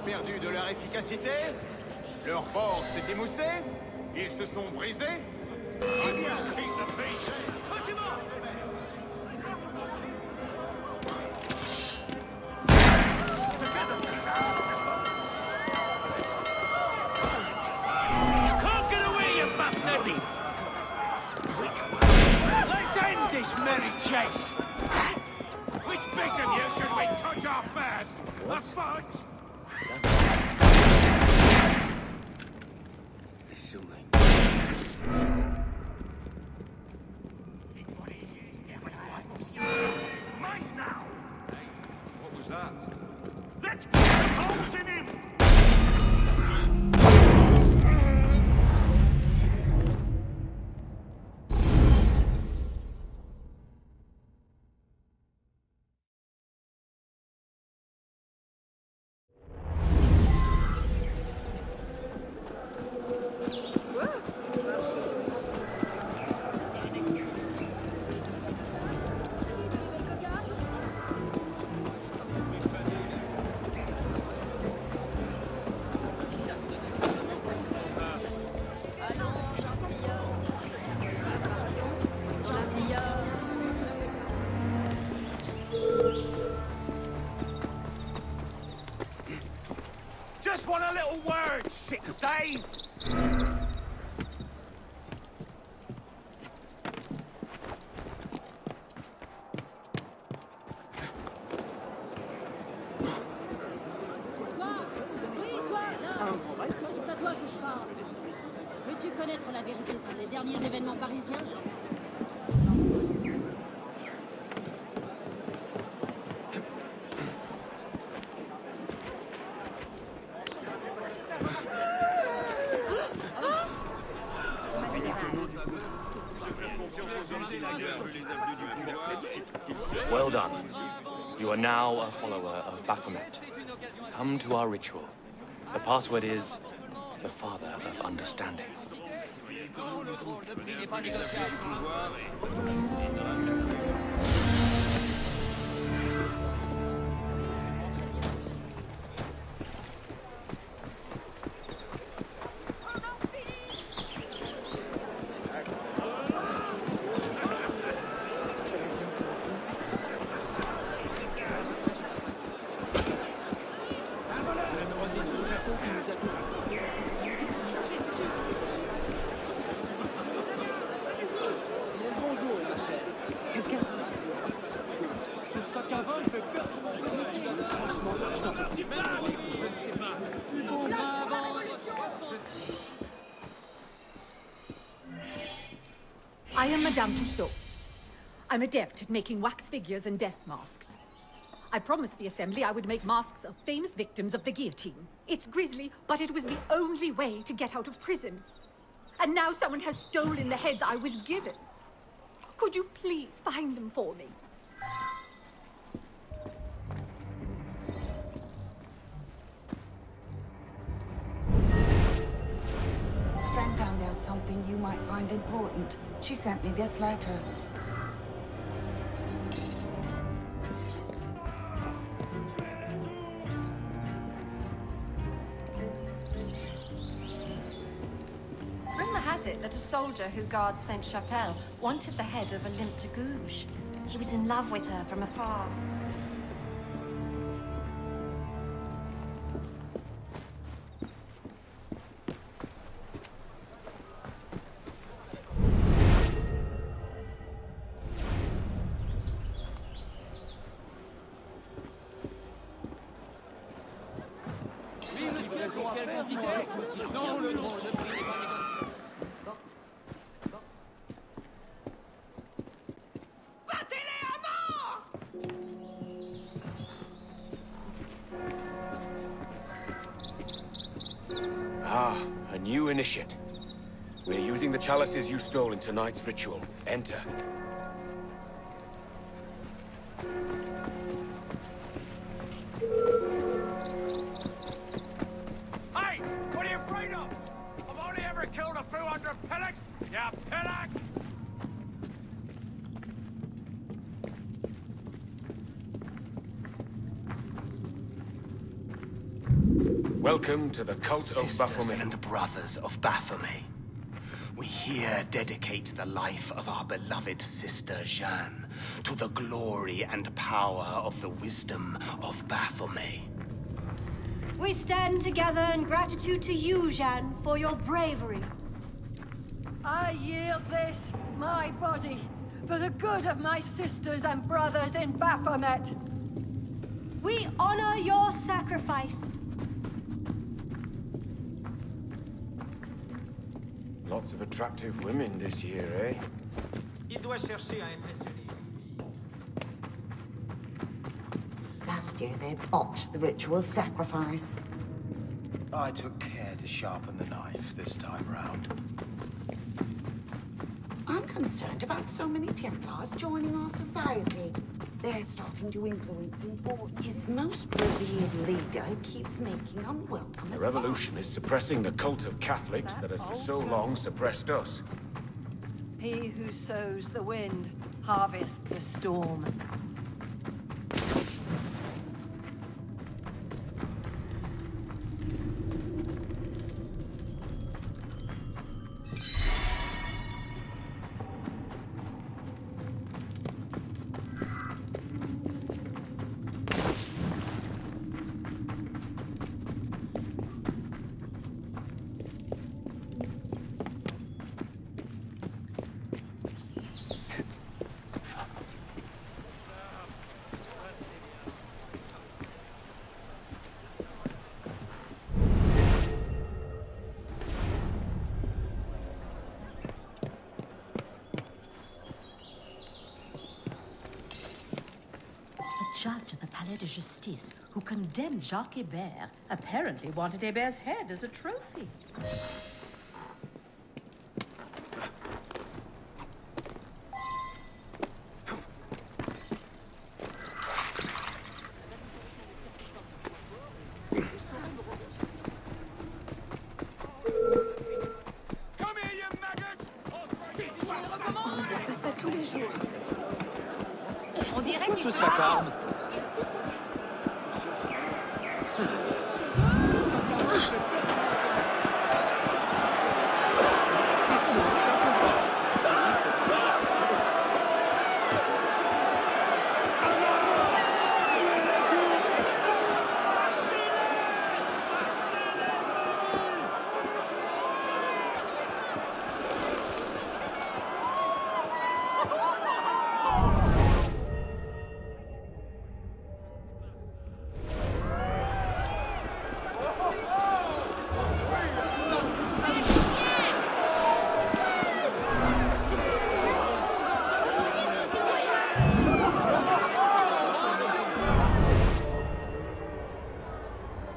perdu de leur efficacité? Leur force s'est émoussée? Ils se sont brisés? Eh bien, let's end this merry chase! Which bit of you should we cut off first? The foot? Mice now! What was that? Let's put some holes in him! Just want a little word, 16! C'est à toi que je parle. Veux-tu connaître la vérité sur les derniers événements parisiens? Well done. You are now a follower of Baphomet. Come to our ritual. The password is the Father of Understanding. I am Madame Tussaud. I'm adept at making wax figures and death masks. I promised the Assembly I would make masks of famous victims of the guillotine. It's grisly, but it was the only way to get out of prison. And now someone has stolen the heads I was given. Could you please find them for me? A friend found out something you might find important. She sent me this letter. Rumor has it that a soldier who guards Sainte-Chapelle wanted the head of Olympe de Gouges. He was in love with her from afar. Ah, a new initiate. We're using the chalices you stole in tonight's ritual. Enter. Hey! What are you afraid of? I've only ever killed a few hundred pillocks, you pillock! Welcome to the cult Sisters of Baphomet. and brothers of Baphomet. We here dedicate the life of our beloved sister Jeanne to the glory and power of the wisdom of Baphomet. We stand together in gratitude to you, Jeanne, for your bravery. I yield this, my body, for the good of my sisters and brothers in Baphomet. We honor your sacrifice. Lots of attractive women this year, eh? Il doit chercher à impressionner. Last year they botched the ritual sacrifice. I took care to sharpen the knife this time round. I'm concerned about so many Templars joining our society. They're starting to influence important. His most revered leader keeps making unwelcome The revolution is suppressing the cult of Catholics that has for so long suppressed us. He who sows the wind harvests a storm. Judge of the Palais de Justice, who condemned Jacques Hébert, apparently wanted Hébert's head as a trophy. On dirait qu'il Tout soit calme.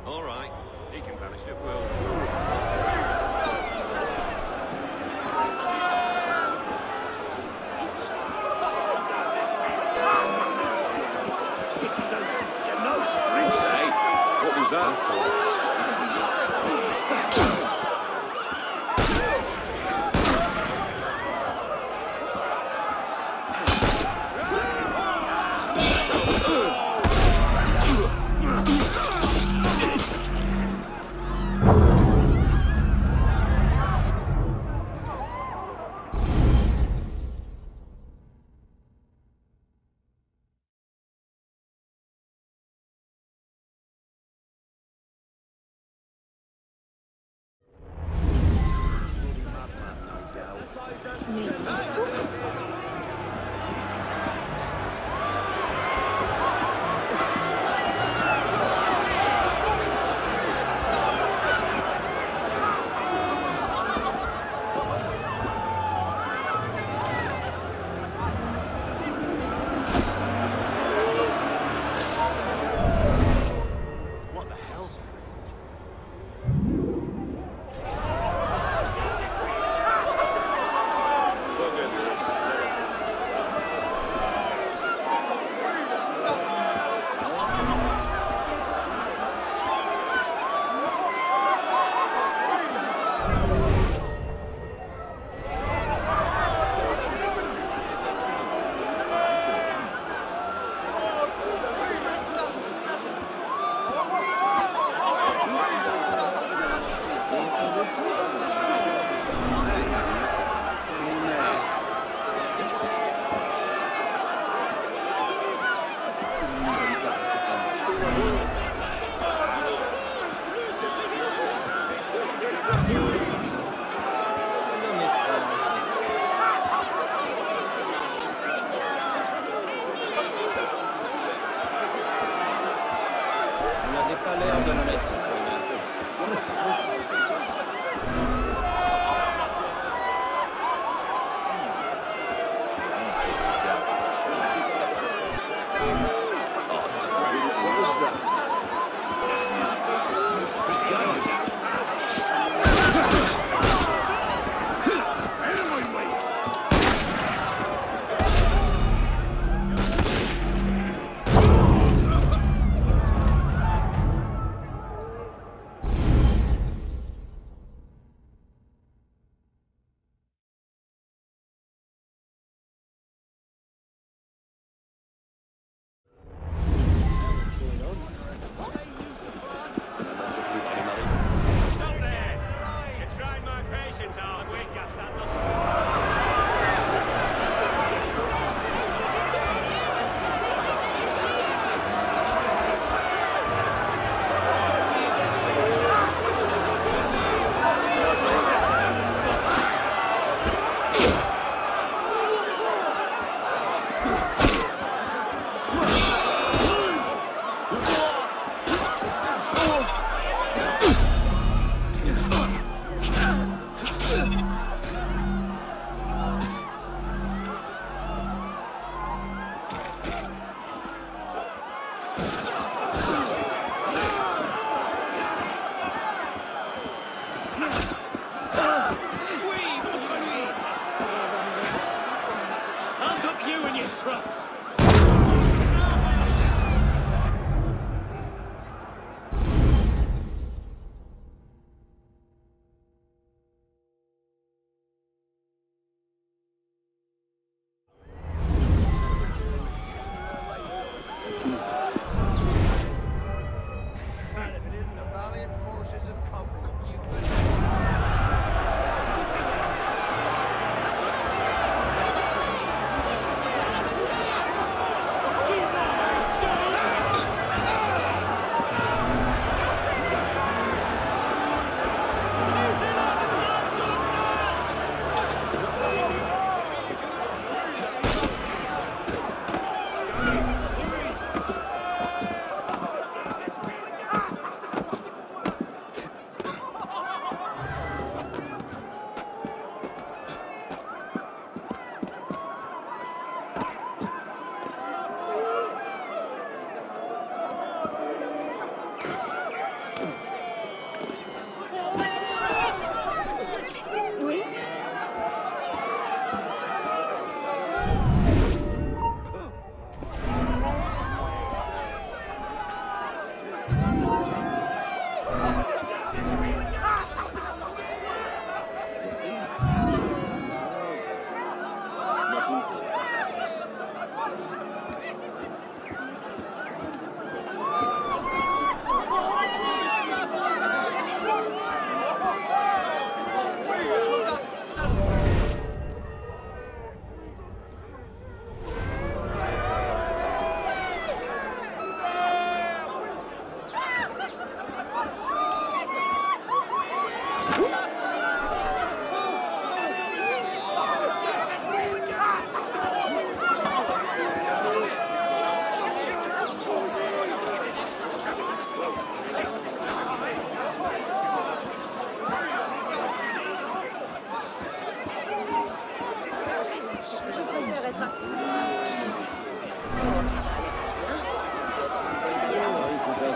All right, he can banish it, Will. Citizen, you know sprint. Hey, what was that? pas l'air de l'honnête citoyen.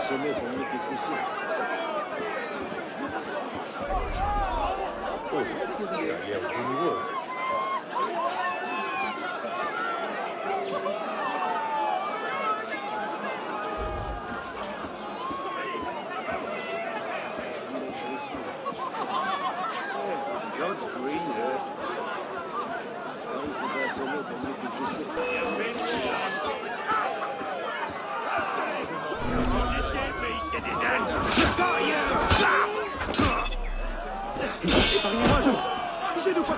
assommé pour mieux pétrousser. Oh, ça a l'air douloureux. Épargnez-moi, j'ai de quoi.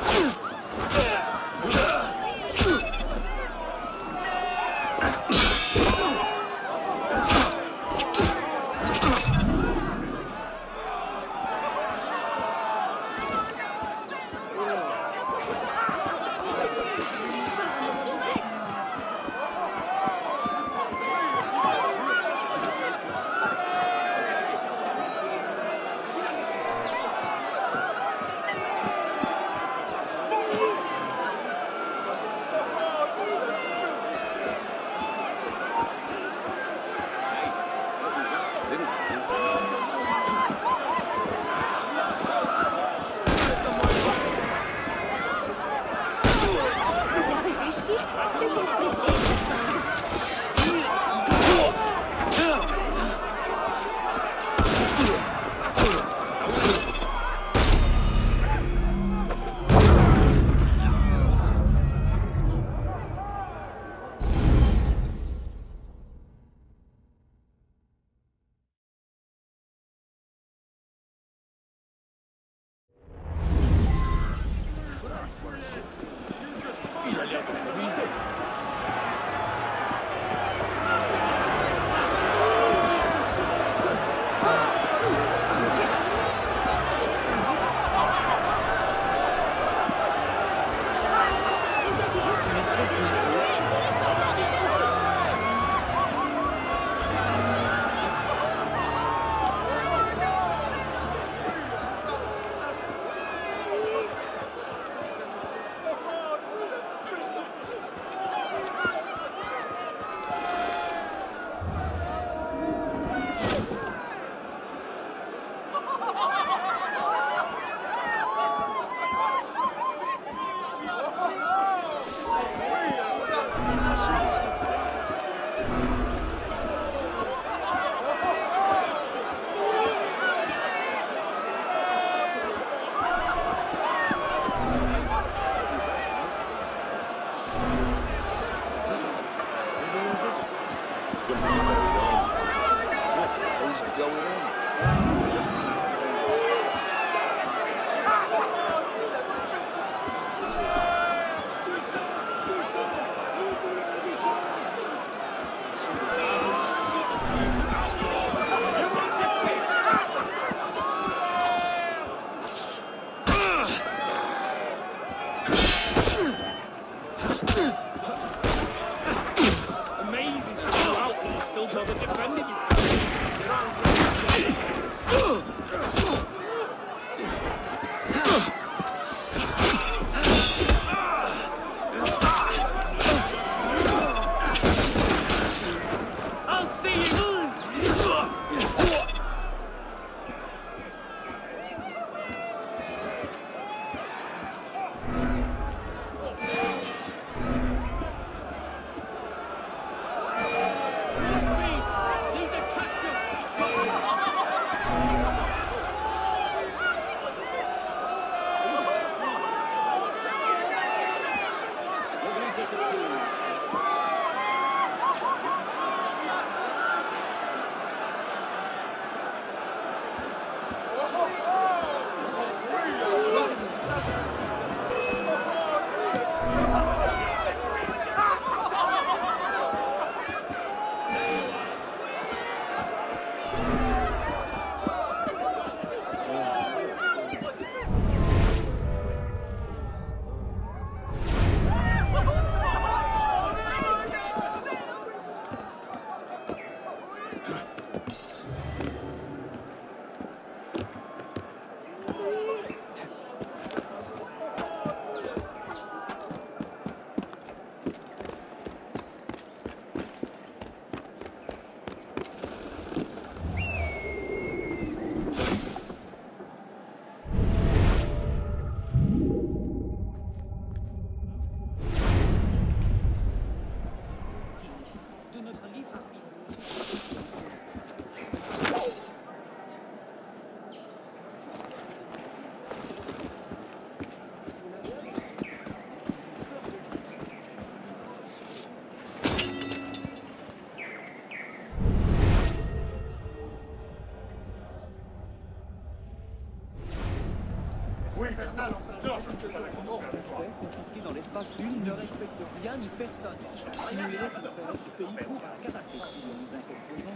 Confisqués dans l'espace d'une ne respecte rien ni personne. Si nous les laissons faire, ce pays court à la catastrophe. Si nous nous interposons,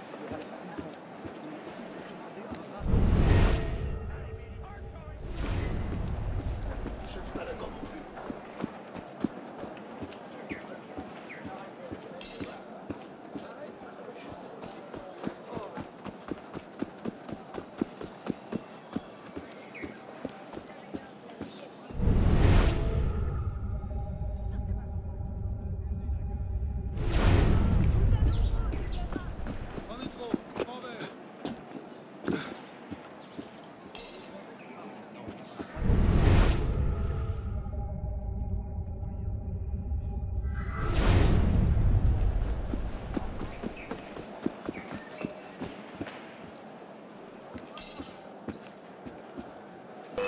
ce sera la prison.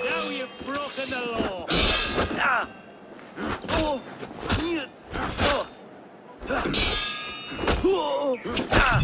Now you've broken the law! Ah! Oh! Oh! Oh! Ah!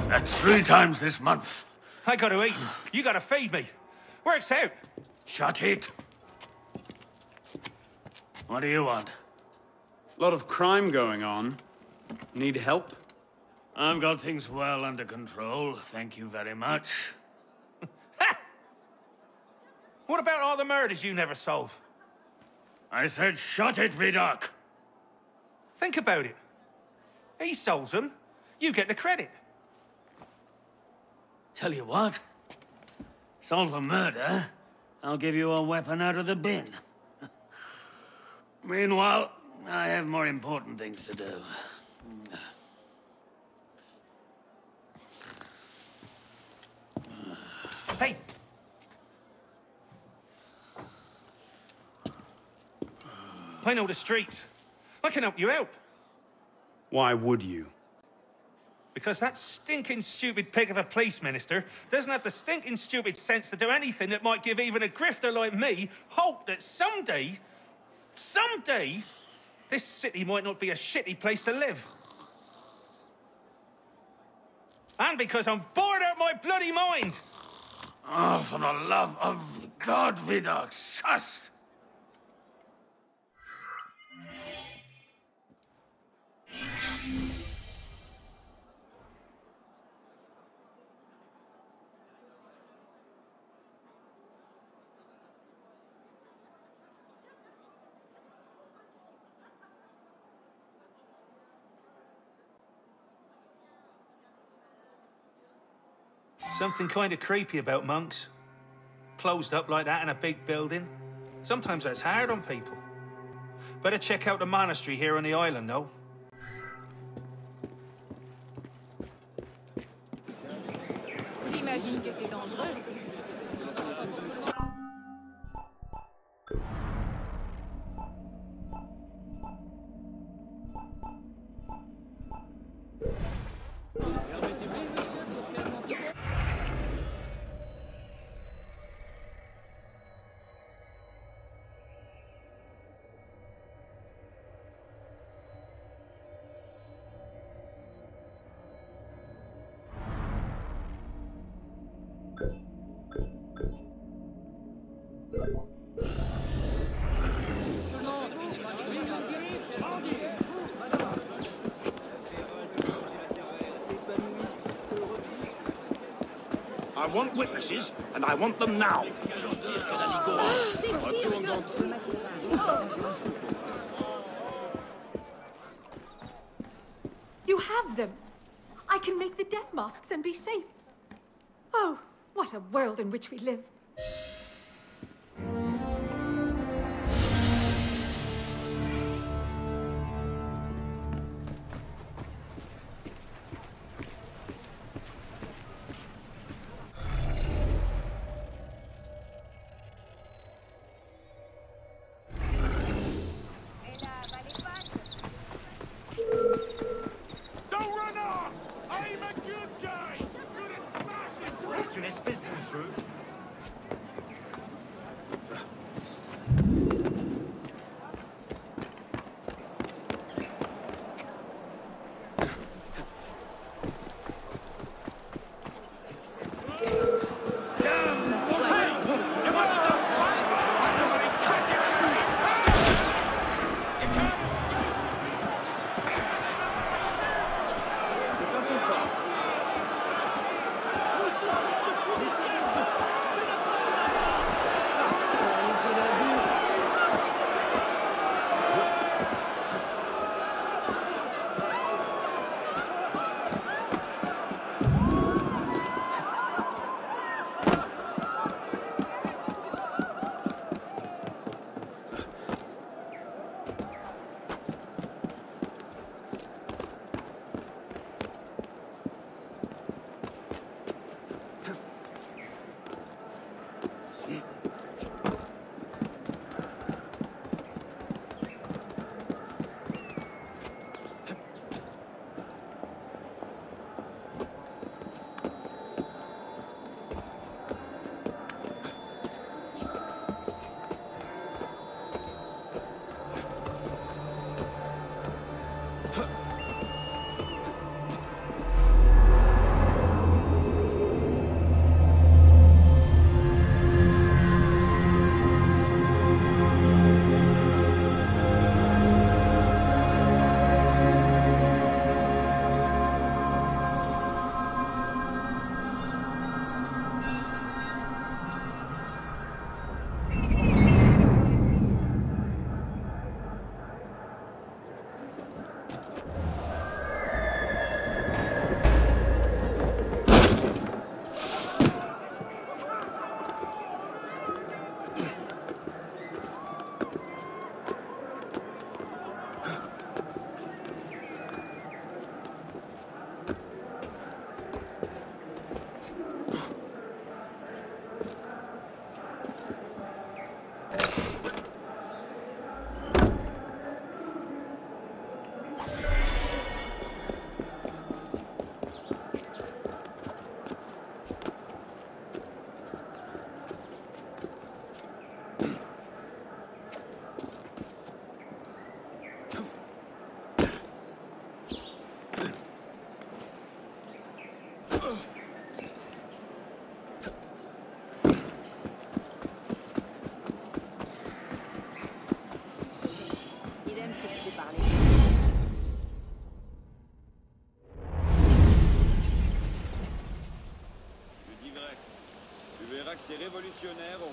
That's 3 times this month. I gotta eat. You gotta feed me. Works out. Shut it. What do you want? A lot of crime going on. Need help? I've got things well under control, thank you very much. What about all the murders you never solve? I said shut it, Vidoc! Think about it. He solves them. You get the credit. Tell you what. Solve a murder, I'll give you a weapon out of the bin. Meanwhile, I have more important things to do. Hey! I know the streets. I can help you out. Why would you? Because that stinking stupid pig of a police minister doesn't have the stinking stupid sense to do anything that might give even a grifter like me hope that someday, this city might not be a shitty place to live. And because I'm bored out my bloody mind! Oh, for the love of God, Vidoc, shush! Something kind of creepy about monks. Closed up like that in a big building. Sometimes that's hard on people. Better check out the monastery here on the island, though. J'imagine que c'est dangereux. I want witnesses, and I want them now. You have them. I can make the death masks and be safe. Oh, what a world in which we live. Une espèce de jeu.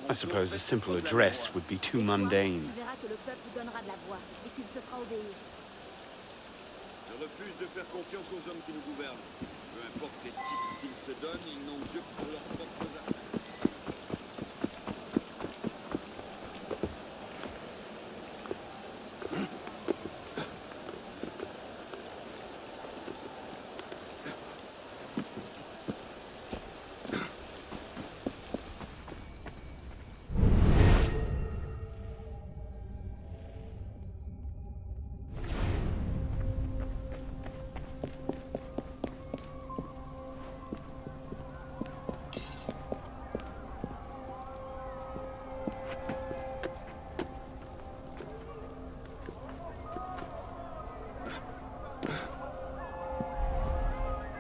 I suppose a simple address would be too mundane. Tu verras que le peuple donnera de la voix et qu'il se fera obéir. Je refuse de faire confiance aux hommes qui nous gouvernent. Peu importe les titres qu'ils se donnent, ils n'ont Dieu que pour leurs propres affaires.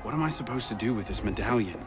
What am I supposed to do with this medallion?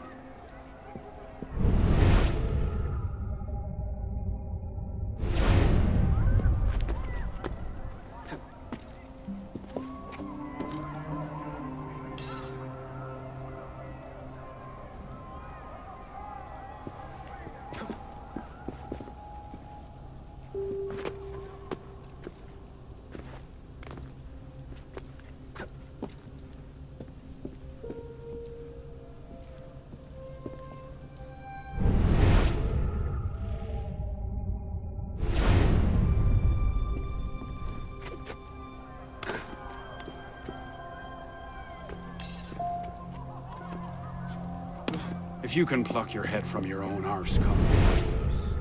If you can pluck your head from your own arse, come find us.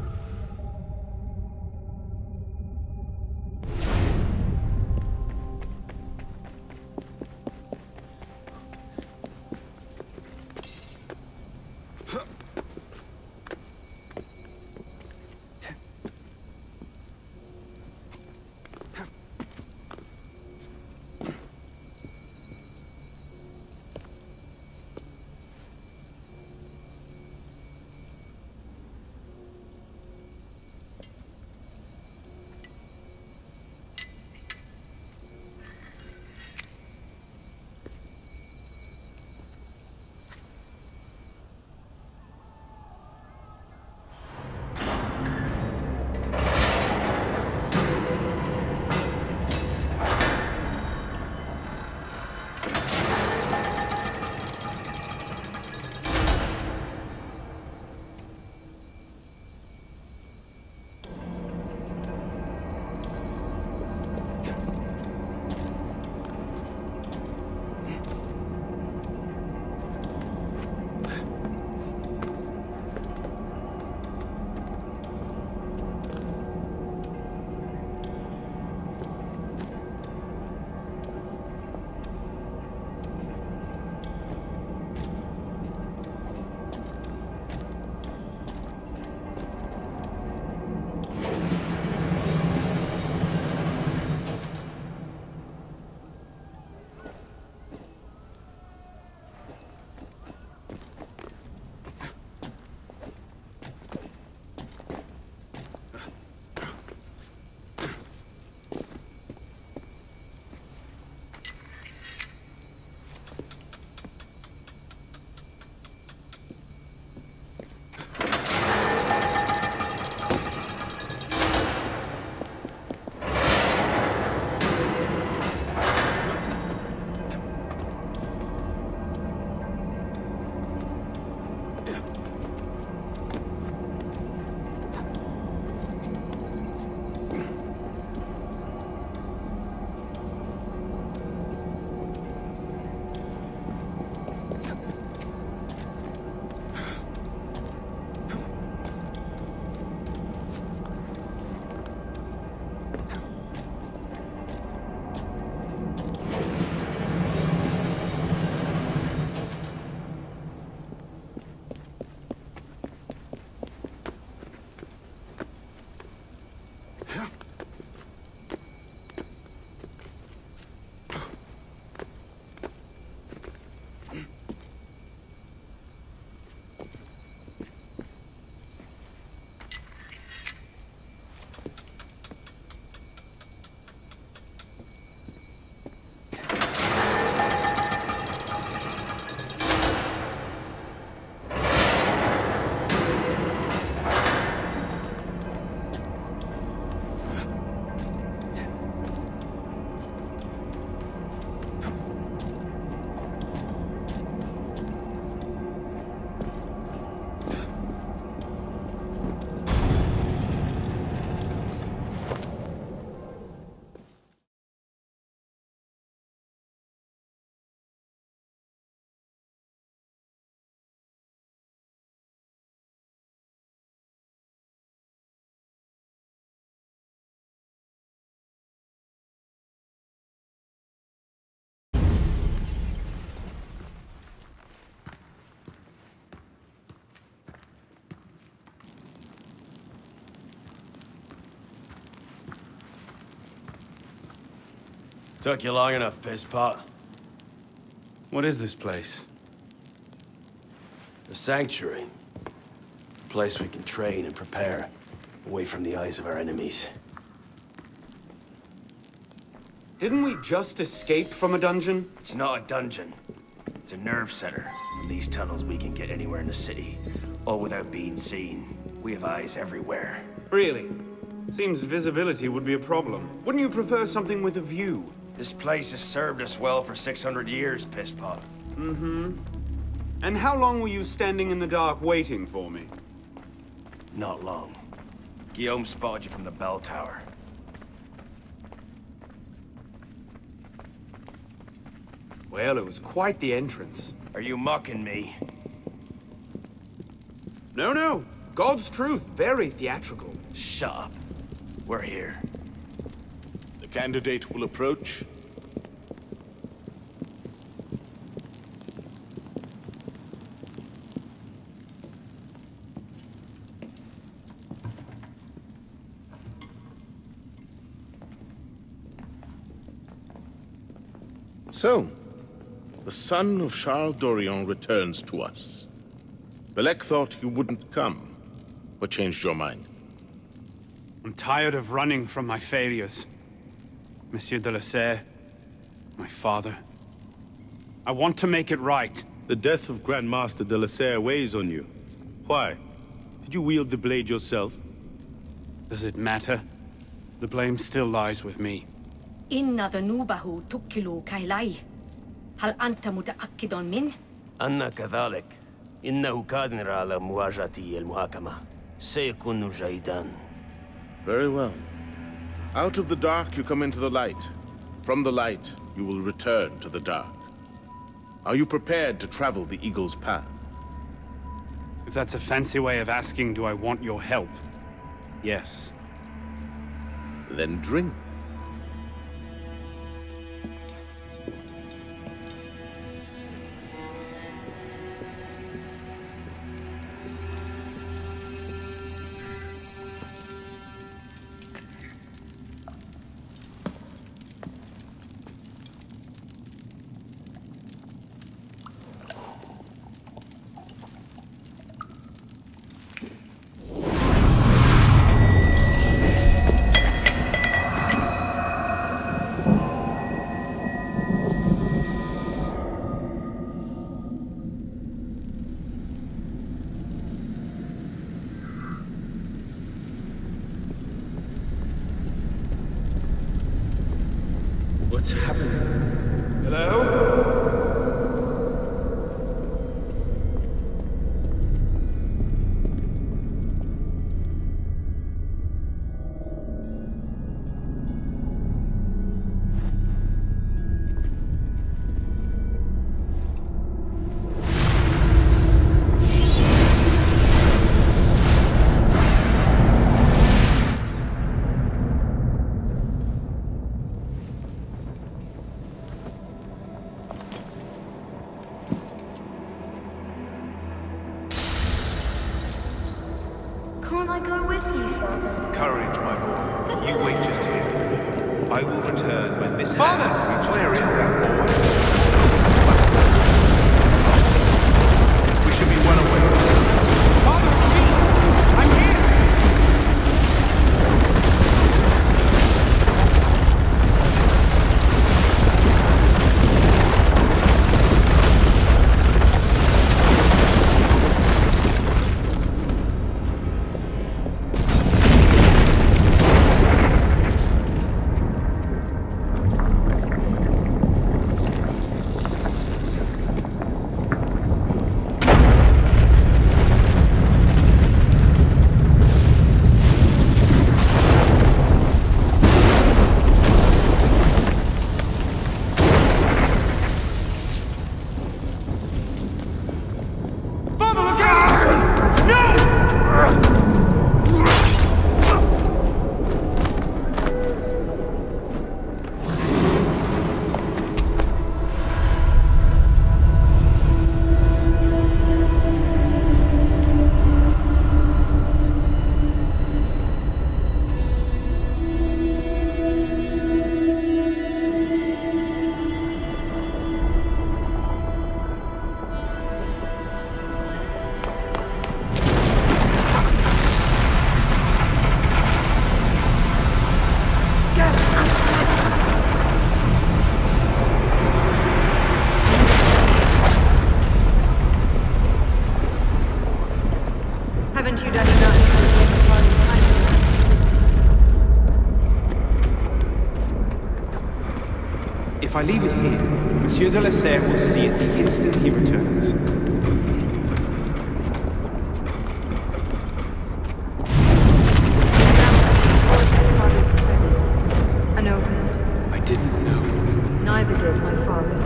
Took you long enough, pisspot. What is this place? The Sanctuary. A place we can train and prepare, away from the eyes of our enemies. Didn't we just escape from a dungeon? It's not a dungeon. It's a nerve center. In these tunnels, we can get anywhere in the city, all without being seen. We have eyes everywhere. Really? Seems visibility would be a problem. Wouldn't you prefer something with a view? This place has served us well for 600 years, pisspot. Mm-hmm. And how long were you standing in the dark waiting for me? Not long. Guillaume spotted you from the bell tower. Well, it was quite the entrance. Are you mocking me? No, no. God's truth. Very theatrical. Shut up. We're here. The candidate will approach. So, the son of Charles Dorion returns to us. Belek thought you wouldn't come. What changed your mind? I'm tired of running from my failures. Monsieur de la Serre, my father. I want to make it right. The death of Grand Master de la Serre weighs on you. Why? Did you wield the blade yourself? Does it matter? The blame still lies with me. إن ذنوبه تكل كيلاي. هل أنت متأكد من؟ أنا كذلك. إنه قادر على مواجهة المحاكمة. سيكون جيدا. Very well. Out of the dark you come into the light. From the light you will return to the dark. Are you prepared to travel the Eagle's path? If that's a fancy way of asking, do I want your help? Yes. Then drink. What's happening? Hello? Can't I go with you, Father? Courage, my boy. You wait just here. I will return when this hand reaches... Where is that boy? We should be well away. Father, it's me! I'm here! leave it here, Monsieur de la Serre will see it the instant he returns. My father's study. Unopened. I didn't know. Neither did my father.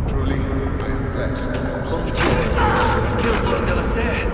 Truly, I am blessed. He's killed Lord de la Serre.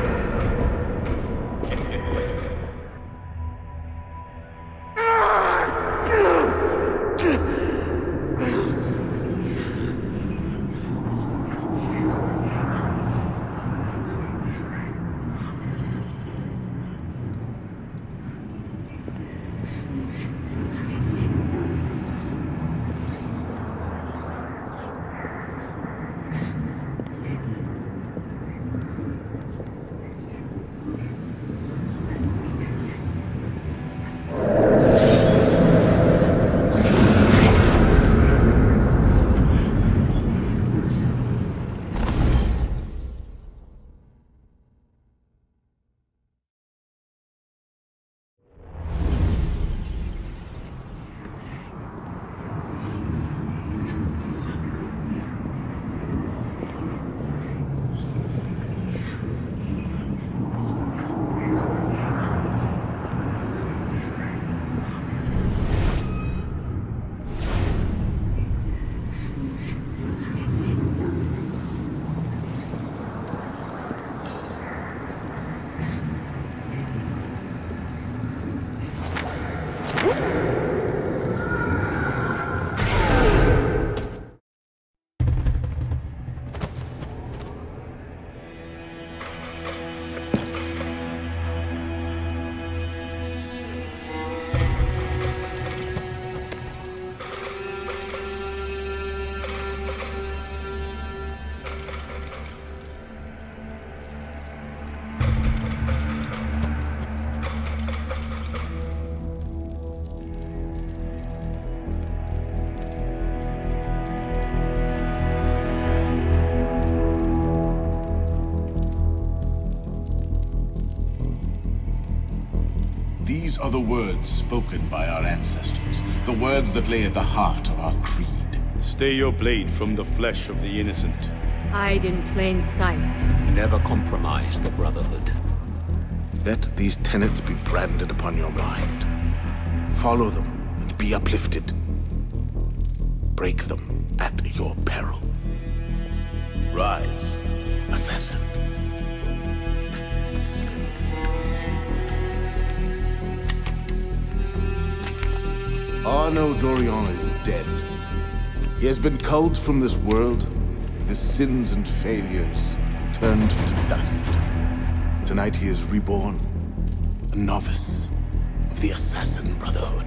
These are the words spoken by our ancestors, the words that lay at the heart of our creed. Stay your blade from the flesh of the innocent. Hide in plain sight. Never compromise the Brotherhood. Let these tenets be branded upon your mind. Follow them and be uplifted. Break them at your peril. Rise, assassin. Arnaud Dorian is dead. He has been culled from this world, his sins and failures turned to dust. Tonight he is reborn, a novice of the Assassin Brotherhood.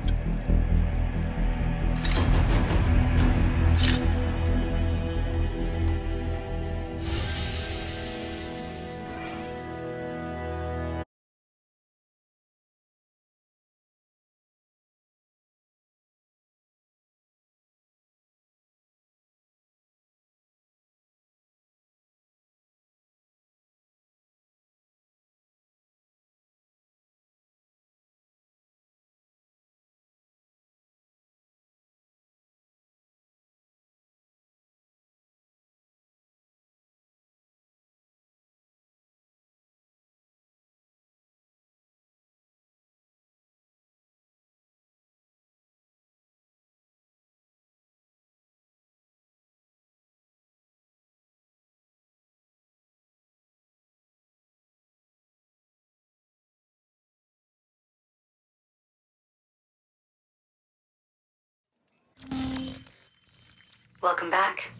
Welcome back.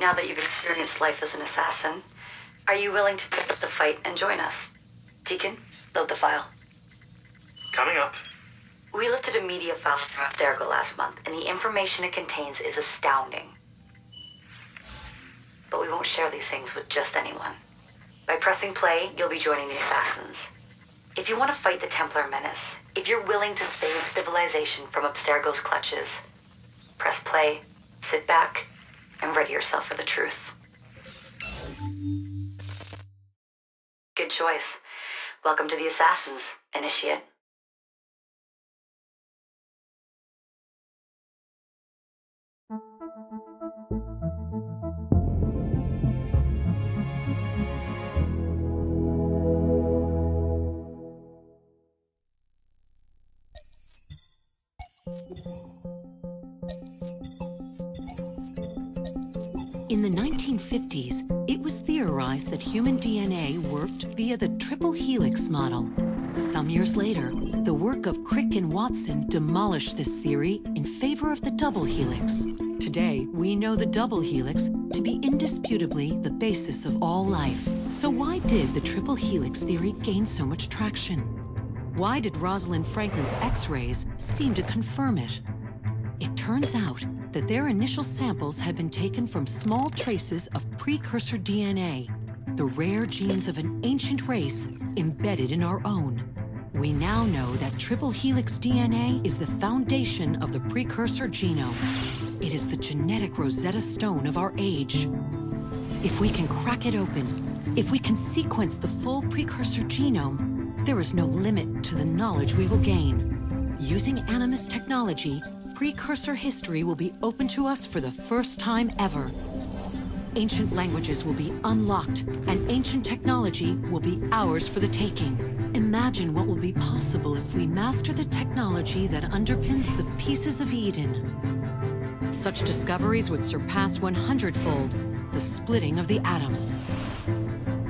Now that you've experienced life as an assassin, are you willing to pick up the fight and join us? Deacon, load the file. Coming up. We lifted a media file from Abstergo last month, and the information it contains is astounding. But we won't share these things with just anyone. By pressing play, you'll be joining the assassins. If you want to fight the Templar menace, if you're willing to save civilization from Abstergo's clutches, press play, sit back, and ready yourself for the truth. Good choice. Welcome to the Assassins, Initiate. In the 1950s, it was theorized that human DNA worked via the triple helix model. Some years later, the work of Crick and Watson demolished this theory in favor of the double helix. Today, we know the double helix to be indisputably the basis of all life. So why did the triple helix theory gain so much traction? Why did Rosalind Franklin's X-rays seem to confirm it? It turns out that their initial samples had been taken from small traces of precursor DNA, the rare genes of an ancient race embedded in our own. We now know that triple helix DNA is the foundation of the precursor genome. It is the genetic Rosetta Stone of our age. If we can crack it open, if we can sequence the full precursor genome, there is no limit to the knowledge we will gain. Using Animus technology, precursor history will be open to us for the first time ever. Ancient languages will be unlocked, and ancient technology will be ours for the taking. Imagine what will be possible if we master the technology that underpins the pieces of Eden. Such discoveries would surpass 100-fold the splitting of the atom.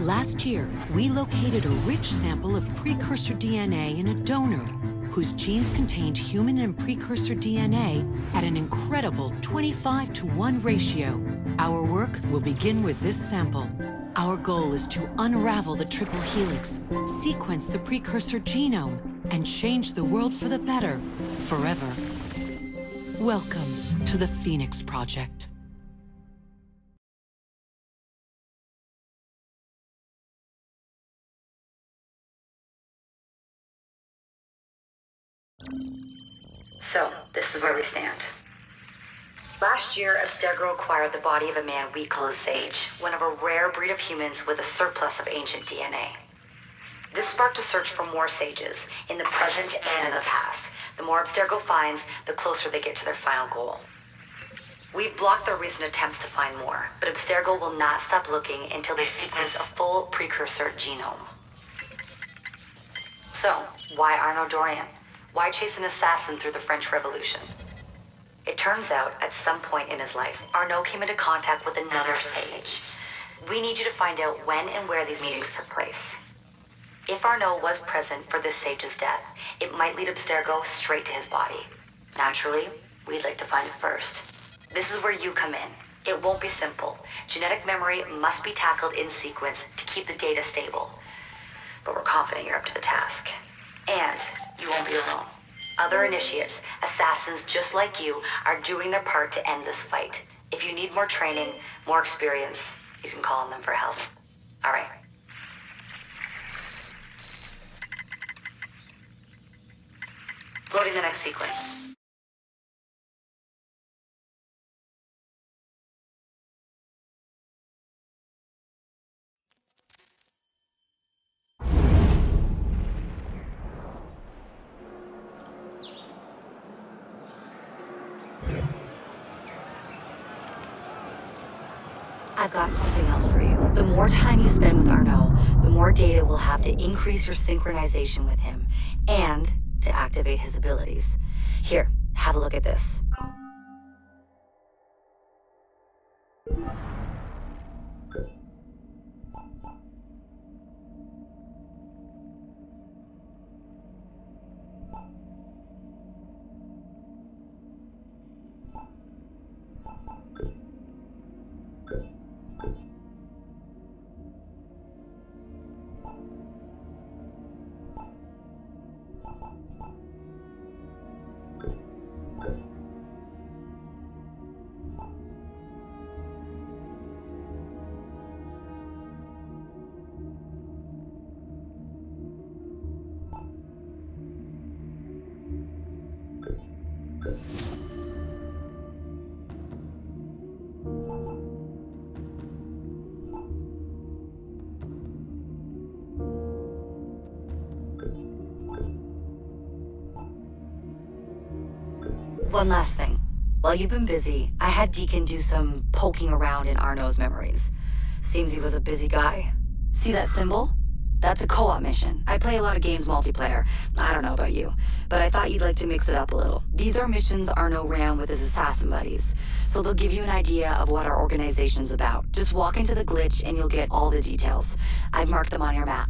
Last year, we located a rich sample of precursor DNA in a donor whose genes contained human and precursor DNA at an incredible 25-to-1 ratio. Our work will begin with this sample. Our goal is to unravel the triple helix, sequence the precursor genome, and change the world for the better, forever. Welcome to the Phoenix Project. So, this is where we stand. Last year, Abstergo acquired the body of a man we call a sage, one of a rare breed of humans with a surplus of ancient DNA. This sparked a search for more sages, in the present and in the past. The more Abstergo finds, the closer they get to their final goal. We've blocked their recent attempts to find more, but Abstergo will not stop looking until they sequence a full precursor genome. So, why Arnaud Dorian? Why chase an assassin through the French Revolution? It turns out, at some point in his life, Arnaud came into contact with another sage. We need you to find out when and where these meetings took place. If Arnaud was present for this sage's death, it might lead Abstergo straight to his body. Naturally, we'd like to find it first. This is where you come in. It won't be simple. Genetic memory must be tackled in sequence to keep the data stable. But we're confident you're up to the task. And you won't be alone. Other initiates, assassins just like you, are doing their part to end this fight. If you need more training, more experience, you can call on them for help. All right. Loading the next sequence. I've got something else for you. The more time you spend with Arnaud, the more data we'll have to increase your synchronization with him, and to activate his abilities. Here, have a look at this. One last thing. While you've been busy, I had Deacon do some poking around in Arnaud's memories. Seems he was a busy guy. See that symbol? That's a co-op mission. I play a lot of games multiplayer. I don't know about you, but I thought you'd like to mix it up a little. These are missions Arno ran with his assassin buddies, so they'll give you an idea of what our organization's about. Just walk into the glitch and you'll get all the details. I've marked them on your map.